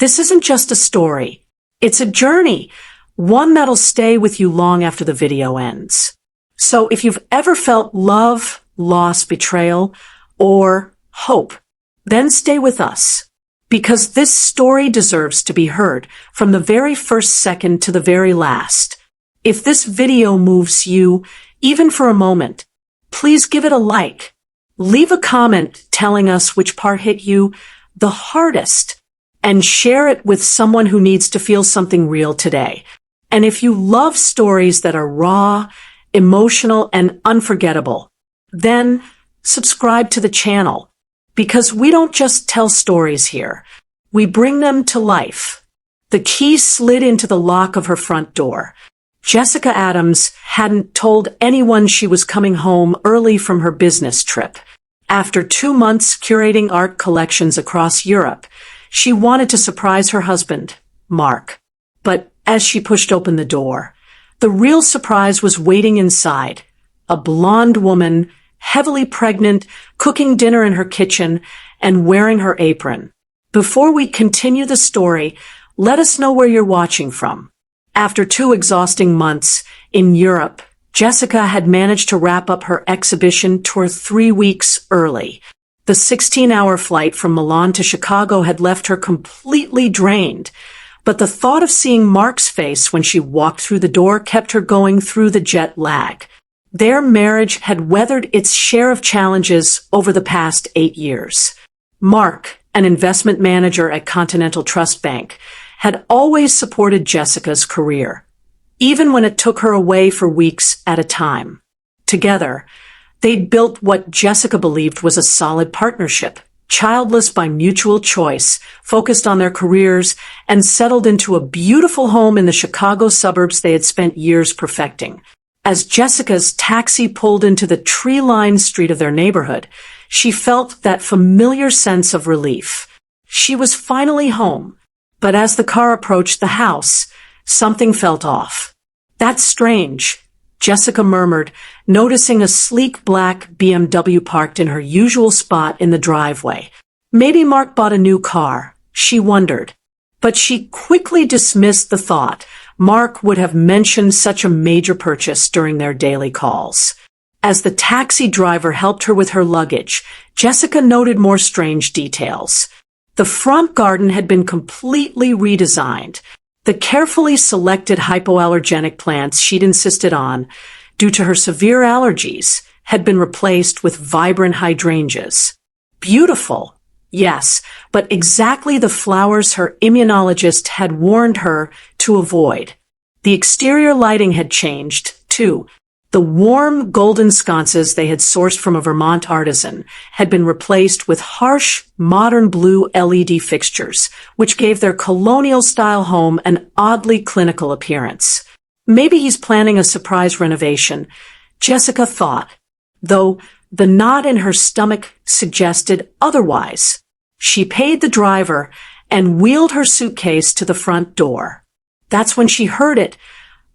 This isn't just a story. It's a journey, one that'll stay with you long after the video ends. So if you've ever felt love, loss, betrayal, or hope, then stay with us. Because this story deserves to be heard from the very first second to the very last. If this video moves you, even for a moment, please give it a like. Leave a comment telling us which part hit you the hardest, and share it with someone who needs to feel something real today. And if you love stories that are raw, emotional, and unforgettable, then subscribe to the channel. Because we don't just tell stories here. We bring them to life. The key slid into the lock of her front door. Jessica Adams hadn't told anyone she was coming home early from her business trip. After 2 months curating art collections across Europe, she wanted to surprise her husband, Mark. But as she pushed open the door, the real surprise was waiting inside. A blonde woman, heavily pregnant, cooking dinner in her kitchen and wearing her apron. Before we continue the story, let us know where you're watching from. After 2 exhausting months in Europe, Jessica had managed to wrap up her exhibition tour 3 weeks early. The 16-hour flight from Milan to Chicago had left her completely drained, but the thought of seeing Mark's face when she walked through the door kept her going through the jet lag. Their marriage had weathered its share of challenges over the past 8 years. Mark, an investment manager at Continental Trust Bank, had always supported Jessica's career, even when it took her away for weeks at a time. Together, they'd built what Jessica believed was a solid partnership, childless by mutual choice, focused on their careers, and settled into a beautiful home in the Chicago suburbs they had spent years perfecting. As Jessica's taxi pulled into the tree-lined street of their neighborhood, she felt that familiar sense of relief. She was finally home, but as the car approached the house, something felt off. "That's strange," Jessica murmured, noticing a sleek black BMW parked in her usual spot in the driveway. Maybe Mark bought a new car, she wondered. But she quickly dismissed the thought. Mark would have mentioned such a major purchase during their daily calls. As the taxi driver helped her with her luggage, Jessica noted more strange details. The front garden had been completely redesigned. The carefully selected hypoallergenic plants she'd insisted on, due to her severe allergies, had been replaced with vibrant hydrangeas. Beautiful, yes, but exactly the flowers her immunologist had warned her to avoid. The exterior lighting had changed, too. The warm golden sconces they had sourced from a Vermont artisan had been replaced with harsh, modern blue LED fixtures, which gave their colonial-style home an oddly clinical appearance. Maybe he's planning a surprise renovation, Jessica thought, though the knot in her stomach suggested otherwise. She paid the driver and wheeled her suitcase to the front door. That's when she heard it.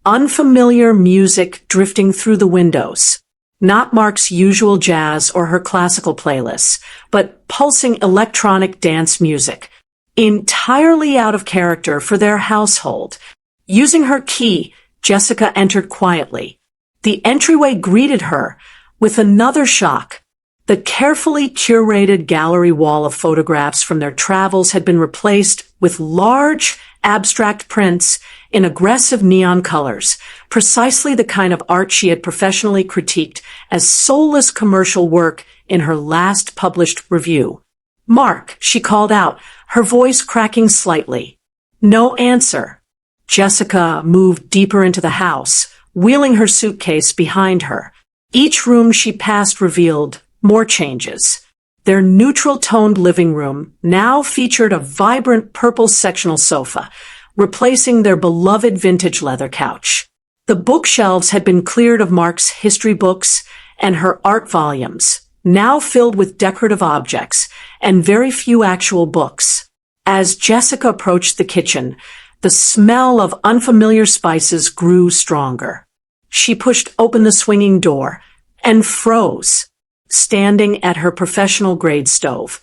Unfamiliar music drifting through the windows. Not Mark's usual jazz or her classical playlists, but pulsing electronic dance music. Entirely out of character for their household. Using her key, Jessica entered quietly. The entryway greeted her with another shock. The carefully curated gallery wall of photographs from their travels had been replaced with large, abstract prints in aggressive neon colors, precisely the kind of art she had professionally critiqued as soulless commercial work in her last published review. "Mark," she called out, her voice cracking slightly. No answer. Jessica moved deeper into the house, wheeling her suitcase behind her. Each room she passed revealed more changes. Their neutral-toned living room now featured a vibrant purple sectional sofa, replacing their beloved vintage leather couch. The bookshelves had been cleared of Mark's history books and her art volumes, now filled with decorative objects and very few actual books. As Jessica approached the kitchen, the smell of unfamiliar spices grew stronger. She pushed open the swinging door and froze, standing at her professional-grade stove,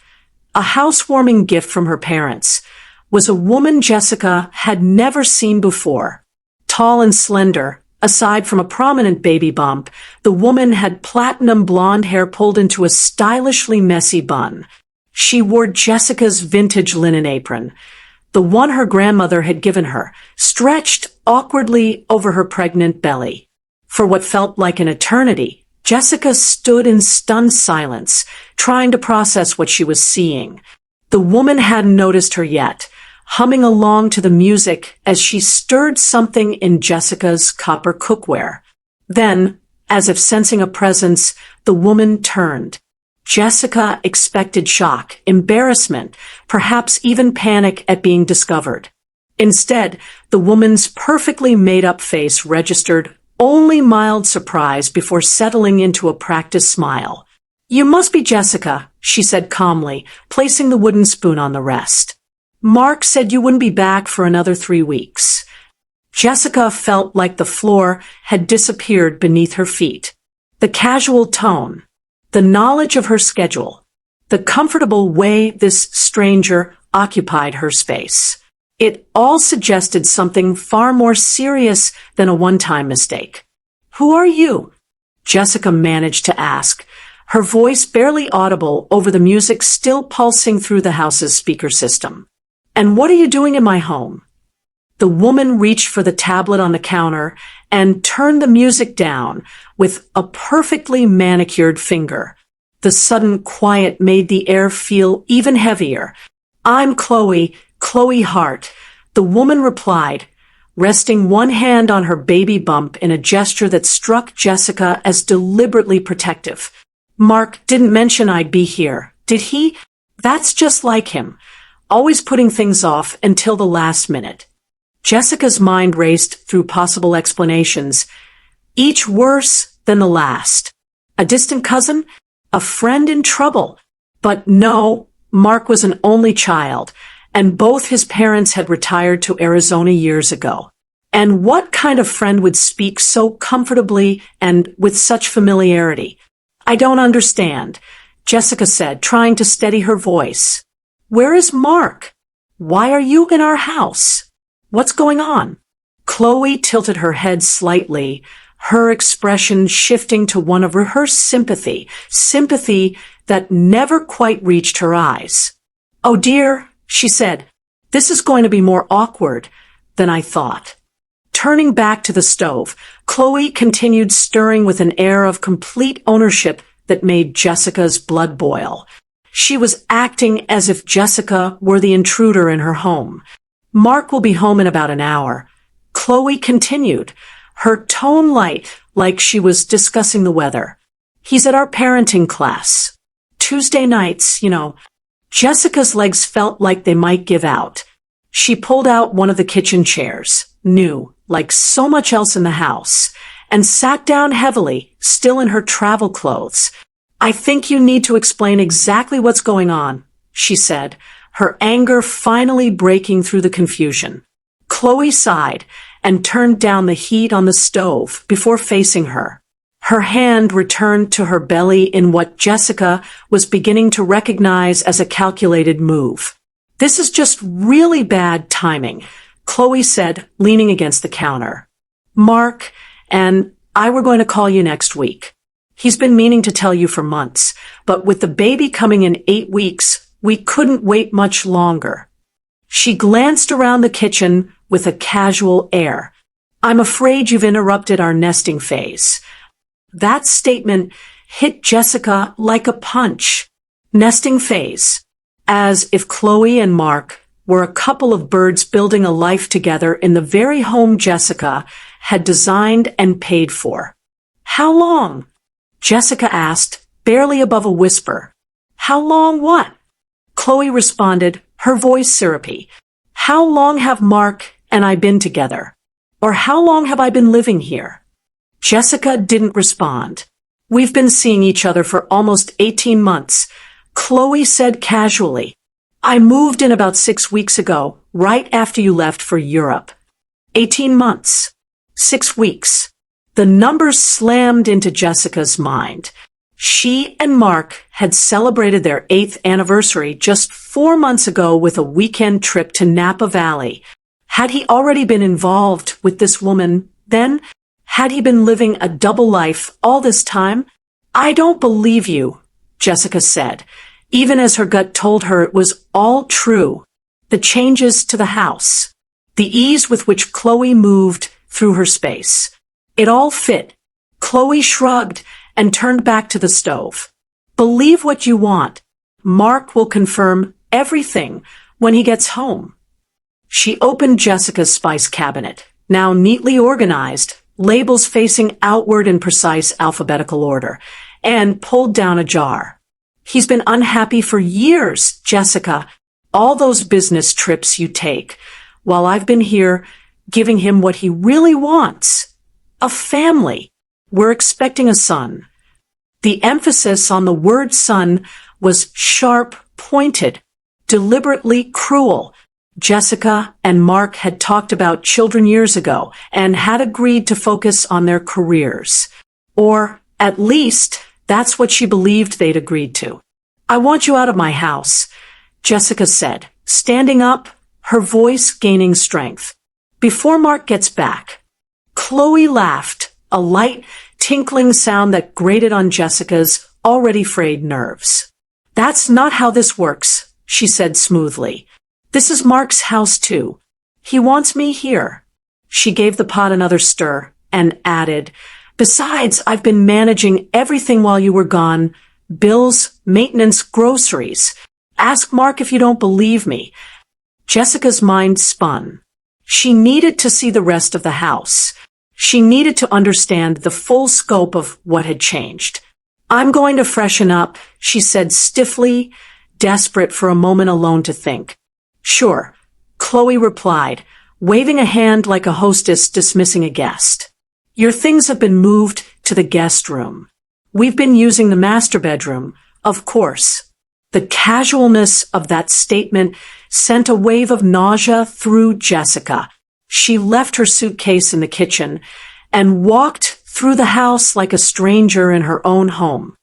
a housewarming gift from her parents. was a woman Jessica had never seen before. Tall and slender, aside from a prominent baby bump, the woman had platinum blonde hair pulled into a stylishly messy bun. She wore Jessica's vintage linen apron, the one her grandmother had given her, stretched awkwardly over her pregnant belly. For what felt like an eternity, Jessica stood in stunned silence, trying to process what she was seeing. The woman hadn't noticed her yet, humming along to the music as she stirred something in Jessica's copper cookware. Then, as if sensing a presence, the woman turned. Jessica expected shock, embarrassment, perhaps even panic at being discovered. Instead, the woman's perfectly made-up face registered only mild surprise before settling into a practiced smile. "You must be Jessica," she said calmly, placing the wooden spoon on the rest. "Mark said you wouldn't be back for another 3 weeks." Jessica felt like the floor had disappeared beneath her feet. The casual tone, the knowledge of her schedule, the comfortable way this stranger occupied her space. It all suggested something far more serious than a one-time mistake. "Who are you?" Jessica managed to ask, her voice barely audible over the music still pulsing through the house's speaker system. "And what are you doing in my home?" The woman reached for the tablet on the counter and turned the music down with a perfectly manicured finger. The sudden quiet made the air feel even heavier. "I'm Chloe Hart," the woman replied, resting one hand on her baby bump in a gesture that struck Jessica as deliberately protective. "Mark didn't mention I'd be here, did he? That's just like him, always putting things off until the last minute." Jessica's mind raced through possible explanations, each worse than the last. A distant cousin? A friend in trouble? But no, Mark was an only child, and both his parents had retired to Arizona years ago. And what kind of friend would speak so comfortably and with such familiarity? "I don't understand," Jessica said, trying to steady her voice. "Where is Mark? Why are you in our house? What's going on?" Chloe tilted her head slightly, her expression shifting to one of rehearsed sympathy that never quite reached her eyes. "Oh dear," she said, "this is going to be more awkward than I thought." Turning back to the stove, Chloe continued stirring with an air of complete ownership that made Jessica's blood boil. She was acting as if Jessica were the intruder in her home. "Mark will be home in about an hour," Chloe continued, her tone light, like she was discussing the weather. "He's at our parenting class. Tuesday nights, you know." Jessica's legs felt like they might give out. She pulled out one of the kitchen chairs, new, like so much else in the house, and sat down heavily, still in her travel clothes. "I think you need to explain exactly what's going on," she said, her anger finally breaking through the confusion. Chloe sighed and turned down the heat on the stove before facing her. Her hand returned to her belly in what Jessica was beginning to recognize as a calculated move. "This is just really bad timing," Chloe said, leaning against the counter. "Mark and I were going to call you next week. He's been meaning to tell you for months, but with the baby coming in 8 weeks, we couldn't wait much longer." She glanced around the kitchen with a casual air. "I'm afraid you've interrupted our nesting phase." That statement hit Jessica like a punch. Nesting phase. As if Chloe and Mark were a couple of birds building a life together in the very home Jessica had designed and paid for. "How long?" Jessica asked, barely above a whisper. "How long what?" Chloe responded, her voice syrupy. "How long have Mark and I been together? Or how long have I been living here?" Jessica didn't respond. "We've been seeing each other for almost 18 months, Chloe said casually. "I moved in about 6 weeks ago, right after you left for Europe." 18 months. 6 weeks. The numbers slammed into Jessica's mind. She and Mark had celebrated their 8th anniversary just 4 months ago with a weekend trip to Napa Valley. Had he already been involved with this woman then? Had he been living a double life all this time? "I don't believe you," Jessica said, even as her gut told her it was all true. The changes to the house, the ease with which Chloe moved through her space. It all fit. Chloe shrugged and turned back to the stove. "Believe what you want. Mark will confirm everything when he gets home." She opened Jessica's spice cabinet, now neatly organized, labels facing outward in precise alphabetical order, and pulled down a jar. "He's been unhappy for years, Jessica. All those business trips you take, while I've been here giving him what he really wants. A family. We're expecting a son." The emphasis on the word son was sharp, pointed, deliberately cruel. Jessica and Mark had talked about children years ago and had agreed to focus on their careers. Or, at least, that's what she believed they'd agreed to. "I want you out of my house," Jessica said, standing up, her voice gaining strength. "Before Mark gets back." Chloe laughed, a light, tinkling sound that grated on Jessica's already frayed nerves. "That's not how this works," she said smoothly. "This is Mark's house too. He wants me here." She gave the pot another stir and added, "Besides, I've been managing everything while you were gone. Bills, maintenance, groceries. Ask Mark if you don't believe me." Jessica's mind spun. She needed to see the rest of the house. She needed to understand the full scope of what had changed. "I'm going to freshen up," she said stiffly, desperate for a moment alone to think. "Sure," Chloe replied, waving a hand like a hostess dismissing a guest. "Your things have been moved to the guest room. We've been using the master bedroom, of course." The casualness of that statement sent a wave of nausea through Jessica. She left her suitcase in the kitchen and walked through the house like a stranger in her own home.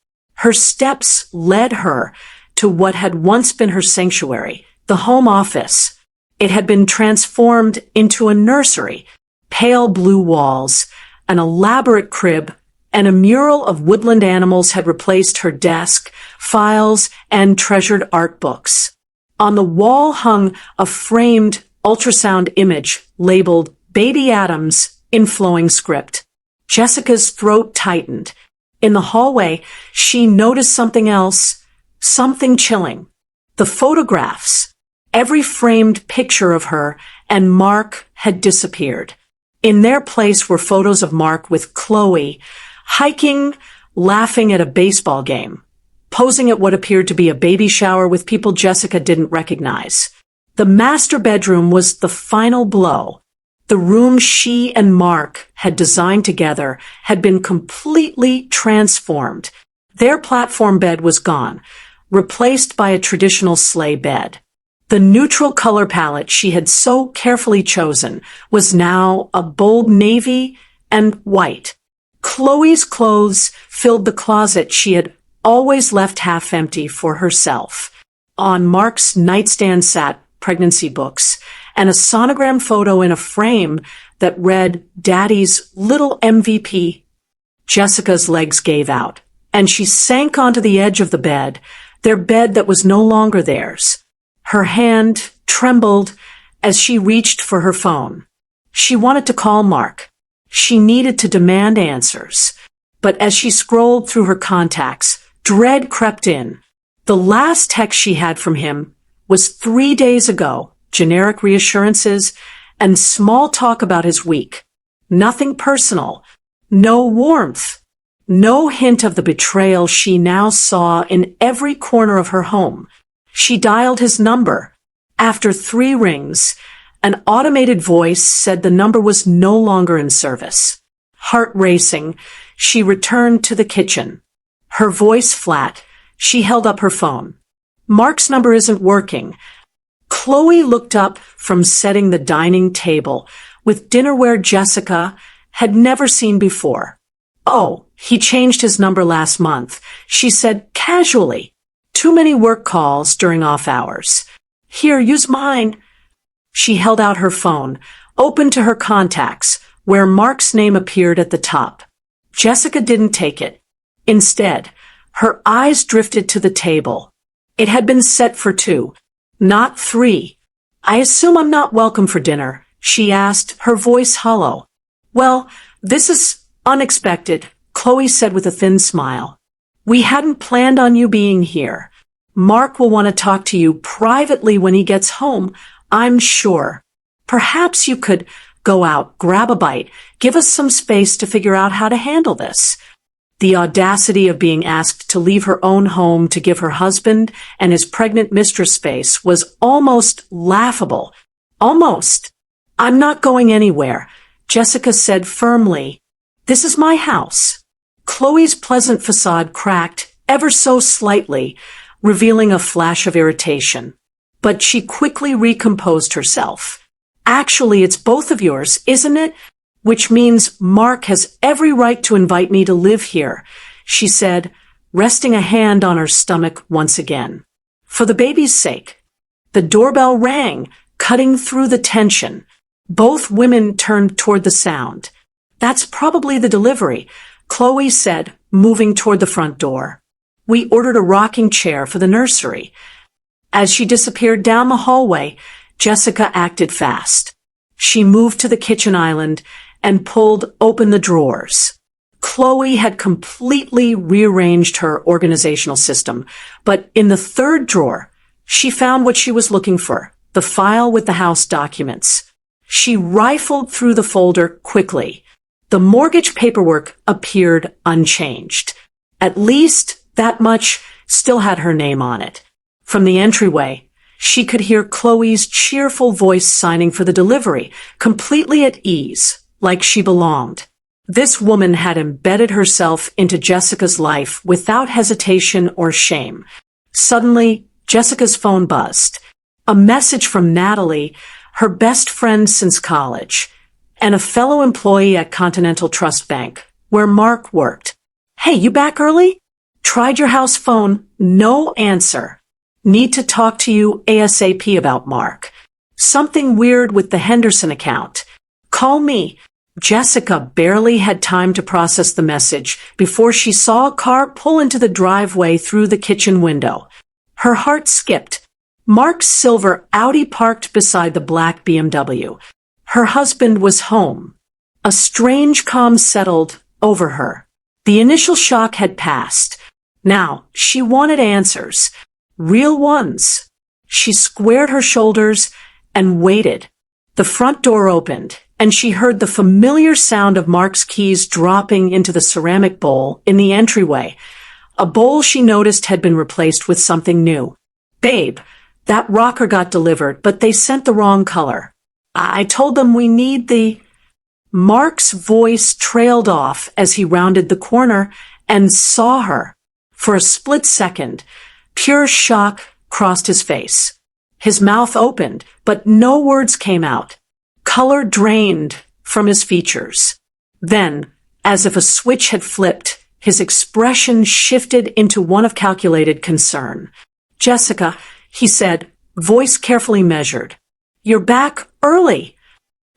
Her steps led her to what had once been her sanctuary, the home office. It had been transformed into a nursery, pale blue walls, an elaborate crib, and a mural of woodland animals had replaced her desk, files, and treasured art books. On the wall hung a framed ultrasound image labeled "Baby Adams" in flowing script. Jessica's throat tightened. In the hallway, she noticed something else, something chilling. The photographs. Every framed picture of her and Mark had disappeared. In their place were photos of Mark with Chloe, hiking, laughing at a baseball game, posing at what appeared to be a baby shower with people Jessica didn't recognize. The master bedroom was the final blow. The room she and Mark had designed together had been completely transformed. Their platform bed was gone, replaced by a traditional sleigh bed. The neutral color palette she had so carefully chosen was now a bold navy and white. Chloe's clothes filled the closet she had always left half empty for herself. On Mark's nightstand sat pregnancy books and a sonogram photo in a frame that read "Daddy's little MVP." Jessica's legs gave out, and she sank onto the edge of the bed, their bed that was no longer theirs. Her hand trembled as she reached for her phone. She wanted to call Mark. She needed to demand answers. But as she scrolled through her contacts, dread crept in. The last text she had from him was 3 days ago, generic reassurances and small talk about his week. Nothing personal, no warmth, no hint of the betrayal she now saw in every corner of her home. She dialed his number. After 3 rings, an automated voice said the number was no longer in service. Heart racing, she returned to the kitchen. Her voice flat, she held up her phone. "Mark's number isn't working." Chloe looked up from setting the dining table with dinnerware Jessica had never seen before. Oh, he changed his number last month, she said casually. Too many work calls during off hours. Here, use mine. She held out her phone, open to her contacts, where Mark's name appeared at the top. Jessica didn't take it. Instead, her eyes drifted to the table. It had been set for 2, not 3. I assume I'm not welcome for dinner, she asked, her voice hollow. Well, this is unexpected, Chloe said with a thin smile. We hadn't planned on you being here. Mark will want to talk to you privately when he gets home, I'm sure. Perhaps you could go out, grab a bite, give us some space to figure out how to handle this. The audacity of being asked to leave her own home to give her husband and his pregnant mistress space was almost laughable. Almost. I'm not going anywhere, Jessica said firmly. This is my house. Chloe's pleasant facade cracked ever so slightly, revealing a flash of irritation. But she quickly recomposed herself. Actually, it's both of yours, isn't it? Which means Mark has every right to invite me to live here, she said, resting a hand on her stomach once again. For the baby's sake. The doorbell rang, cutting through the tension. Both women turned toward the sound. That's probably the delivery, Chloe said, moving toward the front door. We ordered a rocking chair for the nursery. As she disappeared down the hallway, Jessica acted fast. She moved to the kitchen island and pulled open the drawers. Chloe had completely rearranged her organizational system, but in the third drawer, she found what she was looking for, the file with the house documents. She rifled through the folder quickly. The mortgage paperwork appeared unchanged. At least that much still had her name on it. From the entryway, she could hear Chloe's cheerful voice signing for the delivery, completely at ease, like she belonged. This woman had embedded herself into Jessica's life without hesitation or shame. Suddenly, Jessica's phone buzzed. A message from Natalie, her best friend since college, and a fellow employee at Continental Trust Bank, where Mark worked. Hey, you back early? Tried your house phone, no answer. Need to talk to you ASAP about Mark. Something weird with the Henderson account. Call me. Jessica barely had time to process the message before she saw a car pull into the driveway through the kitchen window. Her heart skipped. Mark's silver Audi parked beside the black BMW. Her husband was home. A strange calm settled over her. The initial shock had passed. Now, she wanted answers. Real ones. She squared her shoulders and waited. The front door opened, and she heard the familiar sound of Mark's keys dropping into the ceramic bowl in the entryway. A bowl she noticed had been replaced with something new. Babe, that rocker got delivered, but they sent the wrong color. I told them we need the... Mark's voice trailed off as he rounded the corner and saw her. For a split second, pure shock crossed his face. His mouth opened, but no words came out. Color drained from his features. Then, as if a switch had flipped, his expression shifted into one of calculated concern. Jessica, he said, voice carefully measured. You're back early.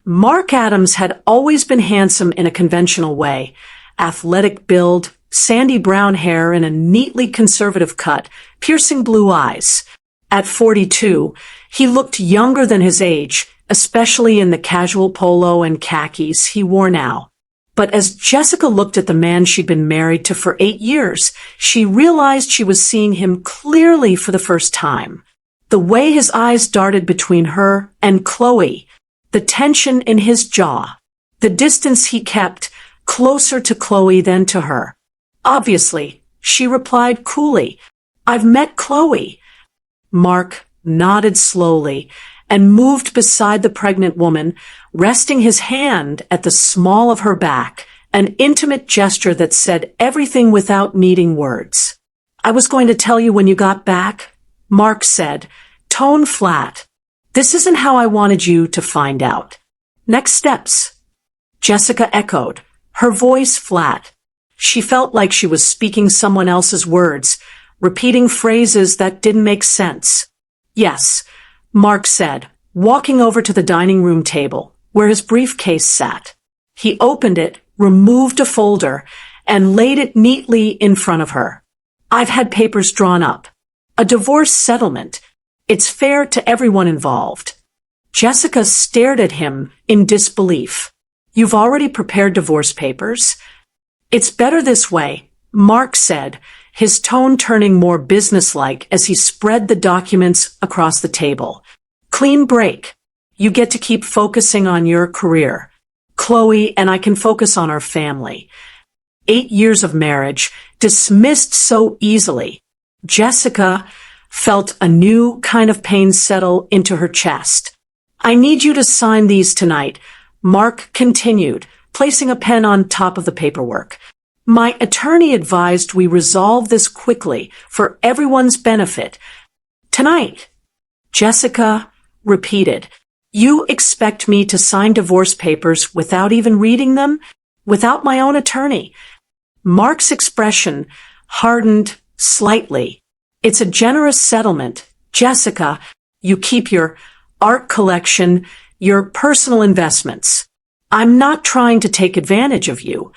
Mark Adams had always been handsome in a conventional way. Athletic build, sandy brown hair and a neatly conservative cut, piercing blue eyes. At 42, he looked younger than his age, especially in the casual polo and khakis he wore now. But as Jessica looked at the man she'd been married to for 8 years, she realized she was seeing him clearly for the first time. The way his eyes darted between her and Chloe, the tension in his jaw, the distance he kept, closer to Chloe than to her. Obviously, she replied coolly, I've met Chloe. Mark nodded slowly and moved beside the pregnant woman, resting his hand at the small of her back, an intimate gesture that said everything without needing words. I was going to tell you when you got back, Mark said, tone flat. This isn't how I wanted you to find out. Next steps. Jessica echoed, her voice flat. She felt like she was speaking someone else's words, repeating phrases that didn't make sense. Yes, Mark said, walking over to the dining room table, where his briefcase sat. He opened it, removed a folder, and laid it neatly in front of her. I've had papers drawn up. A divorce settlement. It's fair to everyone involved. Jessica stared at him in disbelief. You've already prepared divorce papers? It's better this way, Mark said, his tone turning more businesslike as he spread the documents across the table. Clean break. You get to keep focusing on your career. Chloe and I can focus on our family. 8 years of marriage, dismissed so easily. Jessica felt a new kind of pain settle into her chest. I need you to sign these tonight, Mark continued, placing a pen on top of the paperwork. My attorney advised we resolve this quickly for everyone's benefit. Tonight. Jessica repeated. You expect me to sign divorce papers without even reading them? Without my own attorney? Mark's expression hardened slightly. It's a generous settlement. Jessica, you keep your art collection, your personal investments. I'm not trying to take advantage of you.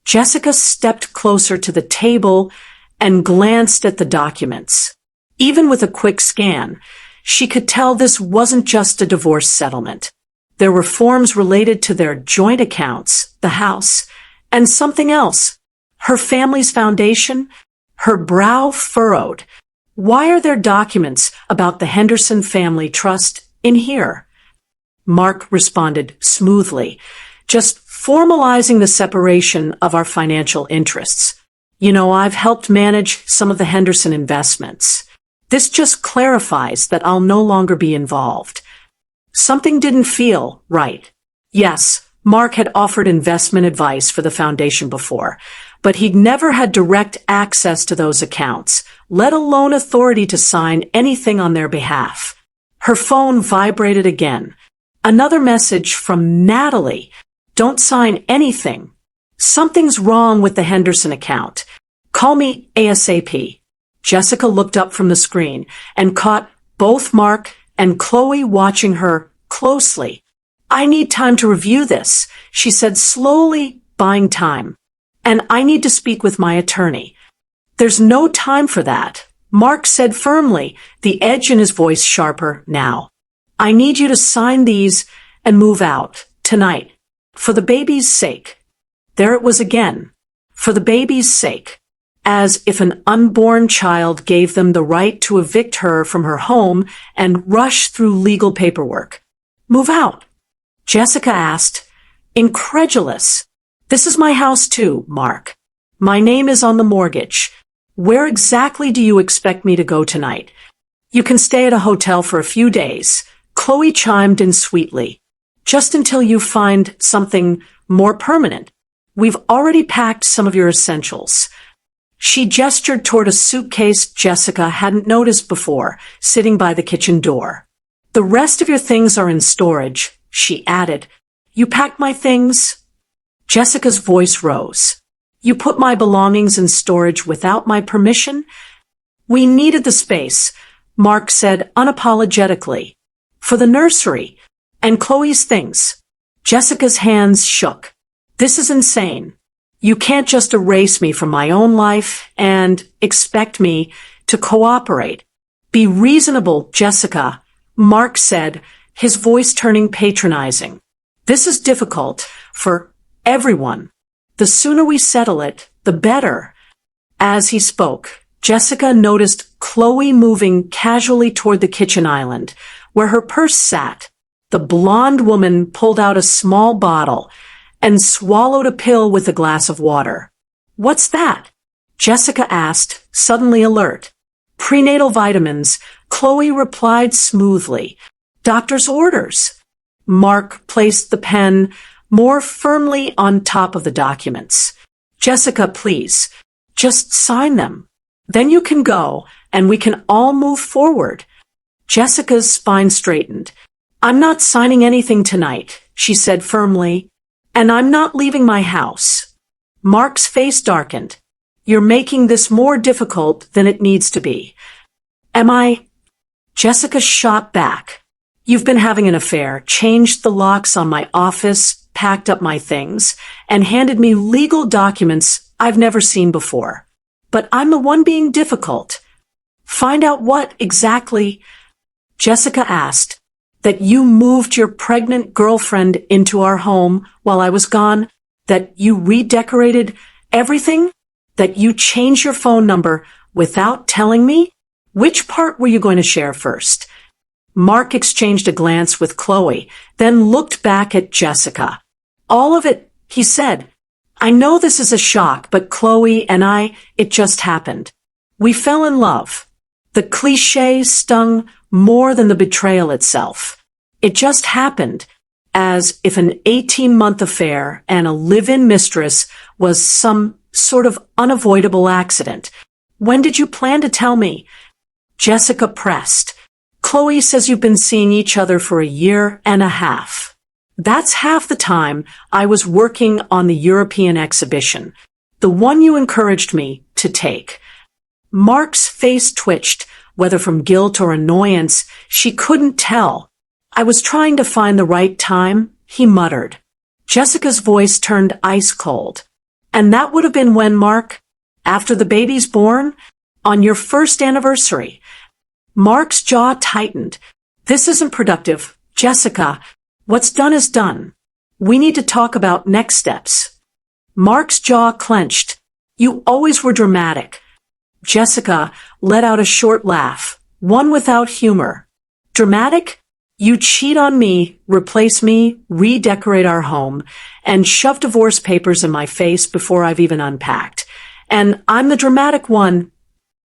Jessica stepped closer to the table and glanced at the documents. Even with a quick scan, she could tell this wasn't just a divorce settlement. There were forms related to their joint accounts, the house, and something else. Her family's foundation. Her brow furrowed. Why are there documents about the Henderson family trust in here? Mark responded smoothly, just formalizing the separation of our financial interests. You know, I've helped manage some of the Henderson investments. This just clarifies that I'll no longer be involved. Something didn't feel right. Yes, Mark had offered investment advice for the foundation before, but he'd never had direct access to those accounts, let alone authority to sign anything on their behalf. Her phone vibrated again. Another message from Natalie. Don't sign anything. Something's wrong with the Henderson account. Call me ASAP. Jessica looked up from the screen and caught both Mark and Chloe watching her closely. I need time to review this, she said slowly, buying time. And I need to speak with my attorney. There's no time for that, Mark said firmly, the edge in his voice sharper now. I need you to sign these and move out, tonight. For the baby's sake. There it was again. For the baby's sake. As if an unborn child gave them the right to evict her from her home and rush through legal paperwork. Move out. Jessica asked, incredulous. This is my house too, Mark. My name is on the mortgage. Where exactly do you expect me to go tonight? You can stay at a hotel for a few days, Chloe chimed in sweetly. Just until you find something more permanent. We've already packed some of your essentials. She gestured toward a suitcase Jessica hadn't noticed before, sitting by the kitchen door. The rest of your things are in storage, she added. You packed my things? Jessica's voice rose. You put my belongings in storage without my permission? We needed the space, Mark said unapologetically. For the nursery. And Chloe's things. Jessica's hands shook. This is insane. You can't just erase me from my own life and expect me to cooperate. Be reasonable, Jessica, Mark said, his voice turning patronizing. This is difficult for everyone. The sooner we settle it, the better. As he spoke, Jessica noticed Chloe moving casually toward the kitchen island, where her purse sat. The blonde woman pulled out a small bottle and swallowed a pill with a glass of water. What's that? Jessica asked, suddenly alert. Prenatal vitamins, Chloe replied smoothly. Doctor's orders. Mark placed the pen more firmly on top of the documents. Jessica, please, just sign them. Then you can go, and we can all move forward. Jessica's spine straightened. I'm not signing anything tonight, she said firmly, and I'm not leaving my house. Mark's face darkened. You're making this more difficult than it needs to be. Am I? Jessica shot back. You've been having an affair, changed the locks on my office, packed up my things, and handed me legal documents I've never seen before. But I'm the one being difficult. Find out what exactly? Jessica asked. That you moved your pregnant girlfriend into our home while I was gone? That you redecorated everything? That you changed your phone number without telling me? Which part were you going to share first? Mark exchanged a glance with Chloe, then looked back at Jessica. All of it, he said. I know this is a shock, but Chloe and I, it just happened. We fell in love. The cliché stung more than the betrayal itself. It just happened, as if an 18-month affair and a live-in mistress was some sort of unavoidable accident. When did you plan to tell me? Jessica pressed. Chloe says you've been seeing each other for a year and a half. That's half the time I was working on the European exhibition, the one you encouraged me to take. Mark's face twitched, whether from guilt or annoyance, she couldn't tell. I was trying to find the right time, he muttered. Jessica's voice turned ice cold. And that would have been when, Mark? After the baby's born? On your first anniversary? Mark's jaw tightened. This isn't productive. Jessica, what's done is done. We need to talk about next steps. Mark's jaw clenched. You always were dramatic. Jessica let out a short laugh, one without humor. Dramatic? You cheat on me, replace me, redecorate our home, and shove divorce papers in my face before I've even unpacked. And I'm the dramatic one.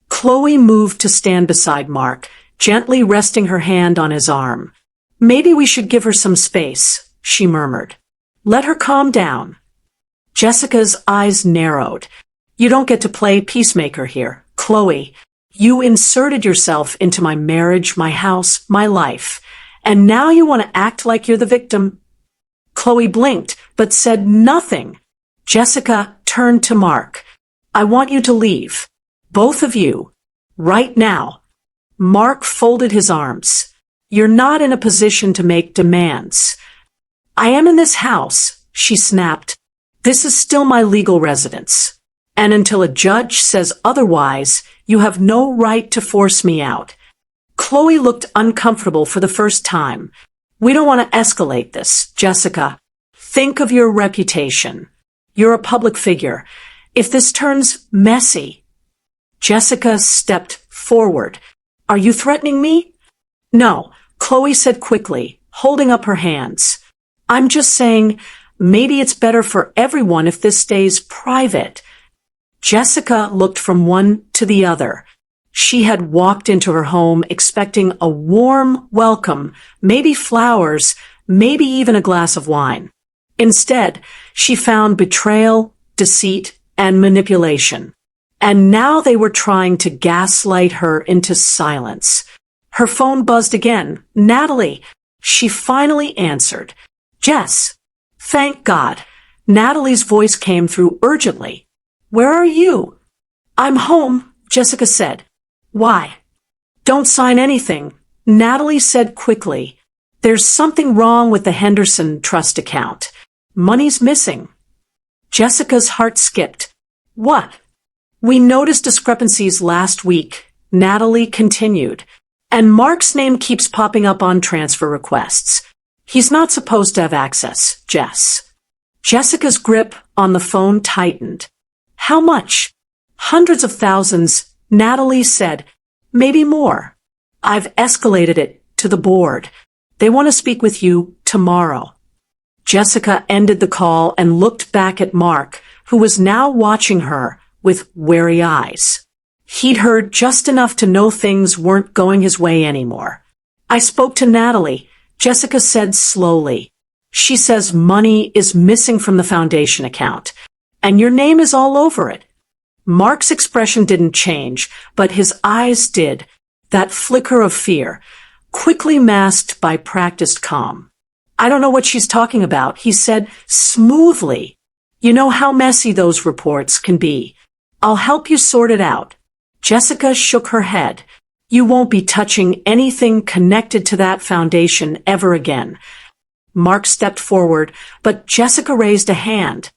Chloe moved to stand beside Mark, gently resting her hand on his arm. Maybe we should give her some space, she murmured. Let her calm down. Jessica's eyes narrowed. You don't get to play peacemaker here, Chloe. You inserted yourself into my marriage, my house, my life. And now you want to act like you're the victim. Chloe blinked, but said nothing. Jessica turned to Mark. I want you to leave. Both of you. Right now. Mark folded his arms. You're not in a position to make demands. I am in this house, she snapped. This is still my legal residence. And until a judge says otherwise, you have no right to force me out. Chloe looked uncomfortable for the first time. We don't want to escalate this, Jessica. Think of your reputation. You're a public figure. If this turns messy. Jessica stepped forward. Are you threatening me? No, Chloe said quickly, holding up her hands. I'm just saying, maybe it's better for everyone if this stays private. Jessica looked from one to the other. She had walked into her home expecting a warm welcome, maybe flowers, maybe even a glass of wine. Instead, she found betrayal, deceit, and manipulation. And now they were trying to gaslight her into silence. Her phone buzzed again. Natalie. She finally answered. Jess. Thank God. Natalie's voice came through urgently. Where are you? I'm home, Jessica said. Why? Don't sign anything, Natalie said quickly. There's something wrong with the Henderson Trust account. Money's missing. Jessica's heart skipped. What? We noticed discrepancies last week, Natalie continued. And Mark's name keeps popping up on transfer requests. He's not supposed to have access, Jess. Jessica's grip on the phone tightened. How much? Hundreds of thousands, Natalie said. Maybe more. I've escalated it to the board. They want to speak with you tomorrow. Jessica ended the call and looked back at Mark, who was now watching her with wary eyes. He'd heard just enough to know things weren't going his way anymore. I spoke to Natalie, Jessica said slowly. She says money is missing from the foundation account, and your name is all over it. Mark's expression didn't change, but his eyes did, that flicker of fear, quickly masked by practiced calm. I don't know what she's talking about, he said smoothly. You know how messy those reports can be. I'll help you sort it out. Jessica shook her head. You won't be touching anything connected to that foundation ever again. Mark stepped forward, but Jessica raised a hand.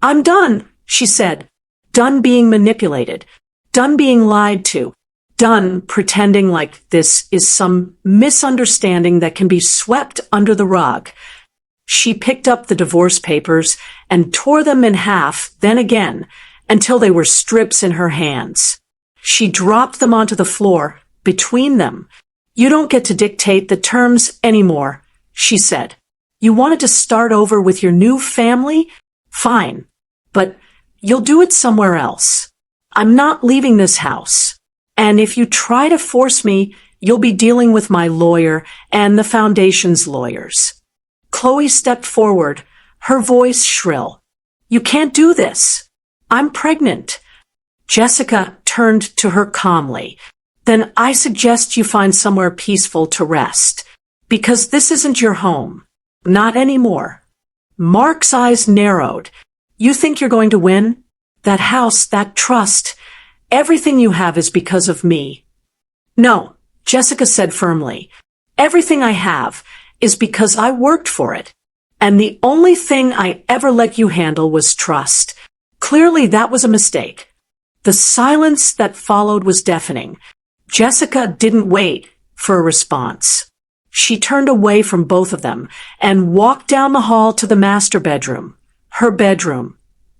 I'm done, she said. Done being manipulated. Done being lied to. Done pretending like this is some misunderstanding that can be swept under the rug. She picked up the divorce papers and tore them in half, then again, until they were strips in her hands. She dropped them onto the floor, between them. You don't get to dictate the terms anymore, she said. You wanted to start over with your new family? Fine. But you'll do it somewhere else. I'm not leaving this house. And if you try to force me, you'll be dealing with my lawyer and the foundation's lawyers. Chloe stepped forward, her voice shrill. You can't do this. I'm pregnant. Jessica turned to her calmly. Then I suggest you find somewhere peaceful to rest, because this isn't your home. Not anymore. Mark's eyes narrowed. You think you're going to win? That house, that trust, everything you have is because of me. No, Jessica said firmly. Everything I have is because I worked for it. And the only thing I ever let you handle was trust. Clearly that was a mistake. The silence that followed was deafening. Jessica didn't wait for a response. She turned away from both of them and walked down the hall to the master bedroom, her bedroom,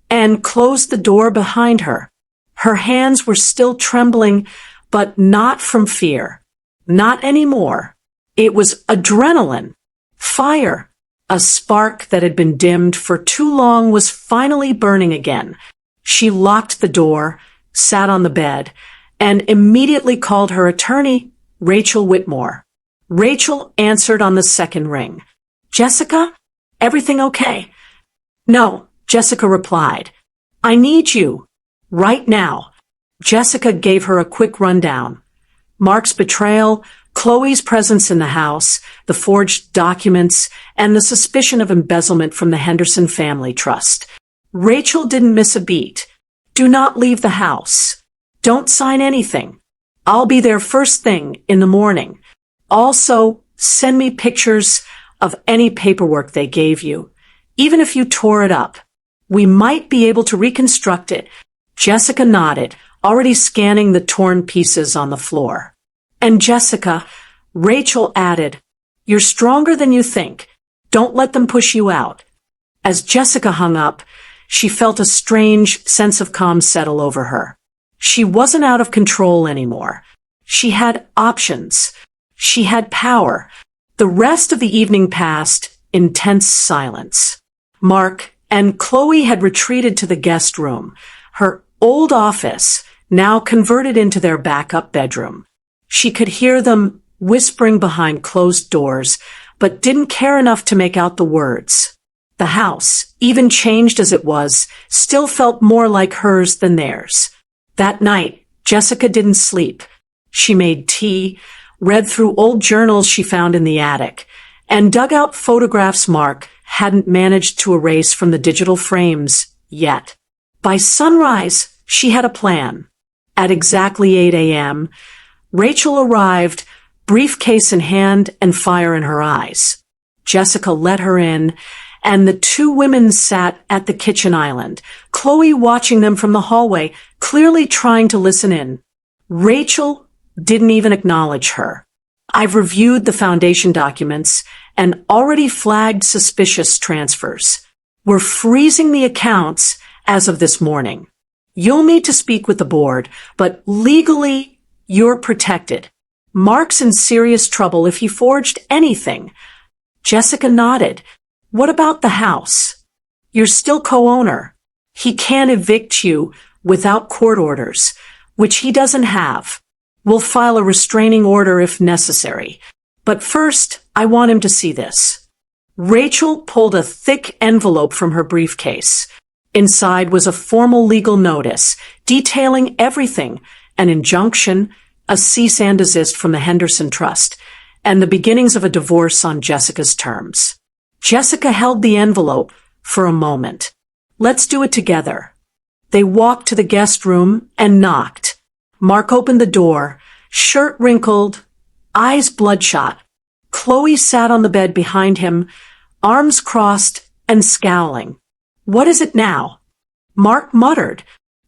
and closed the door behind her. Her hands were still trembling, but not from fear. Not anymore. It was adrenaline, fire. A spark that had been dimmed for too long was finally burning again. She locked the door, sat on the bed, and immediately called her attorney, Rachel Whitmore. Rachel answered on the second ring. Jessica, everything okay? No, Jessica replied. I need you. Right now. Jessica gave her a quick rundown. Mark's betrayal, Chloe's presence in the house, the forged documents, and the suspicion of embezzlement from the Henderson Family Trust. Rachel didn't miss a beat. Do not leave the house. Don't sign anything. I'll be there first thing in the morning. Also, send me pictures of any paperwork they gave you, even if you tore it up. We might be able to reconstruct it. Jessica nodded, already scanning the torn pieces on the floor. And Jessica, Rachel added, you're stronger than you think. Don't let them push you out. As Jessica hung up, she felt a strange sense of calm settle over her. She wasn't out of control anymore. She had options. She had power. The rest of the evening passed in tense silence. Mark and Chloe had retreated to the guest room, her old office, now converted into their backup bedroom. She could hear them whispering behind closed doors, but didn't care enough to make out the words. The house, even changed as it was, still felt more like hers than theirs. That night, Jessica didn't sleep. She made tea, read through old journals she found in the attic, and dug out photographs Mark hadn't managed to erase from the digital frames yet. By sunrise, she had a plan. At exactly 8 a.m., Rachel arrived, briefcase in hand and fire in her eyes. Jessica let her in, and the two women sat at the kitchen island, Chloe watching them from the hallway, clearly trying to listen in. Rachel didn't even acknowledge her. I've reviewed the foundation documents and already flagged suspicious transfers. We're freezing the accounts as of this morning. You'll need to speak with the board, but legally, you're protected. Mark's in serious trouble if he forged anything. Jessica nodded. What about the house? You're still co-owner. He can't evict you without court orders, which he doesn't have. We'll file a restraining order if necessary. But first, I want him to see this. Rachel pulled a thick envelope from her briefcase. Inside was a formal legal notice detailing everything, an injunction, a cease and desist from the Henderson Trust, and the beginnings of a divorce on Jessica's terms. Jessica held the envelope for a moment. Let's do it together. They walked to the guest room and knocked. Mark opened the door, shirt wrinkled, eyes bloodshot. Chloe sat on the bed behind him, arms crossed and scowling. What is it now? Mark muttered.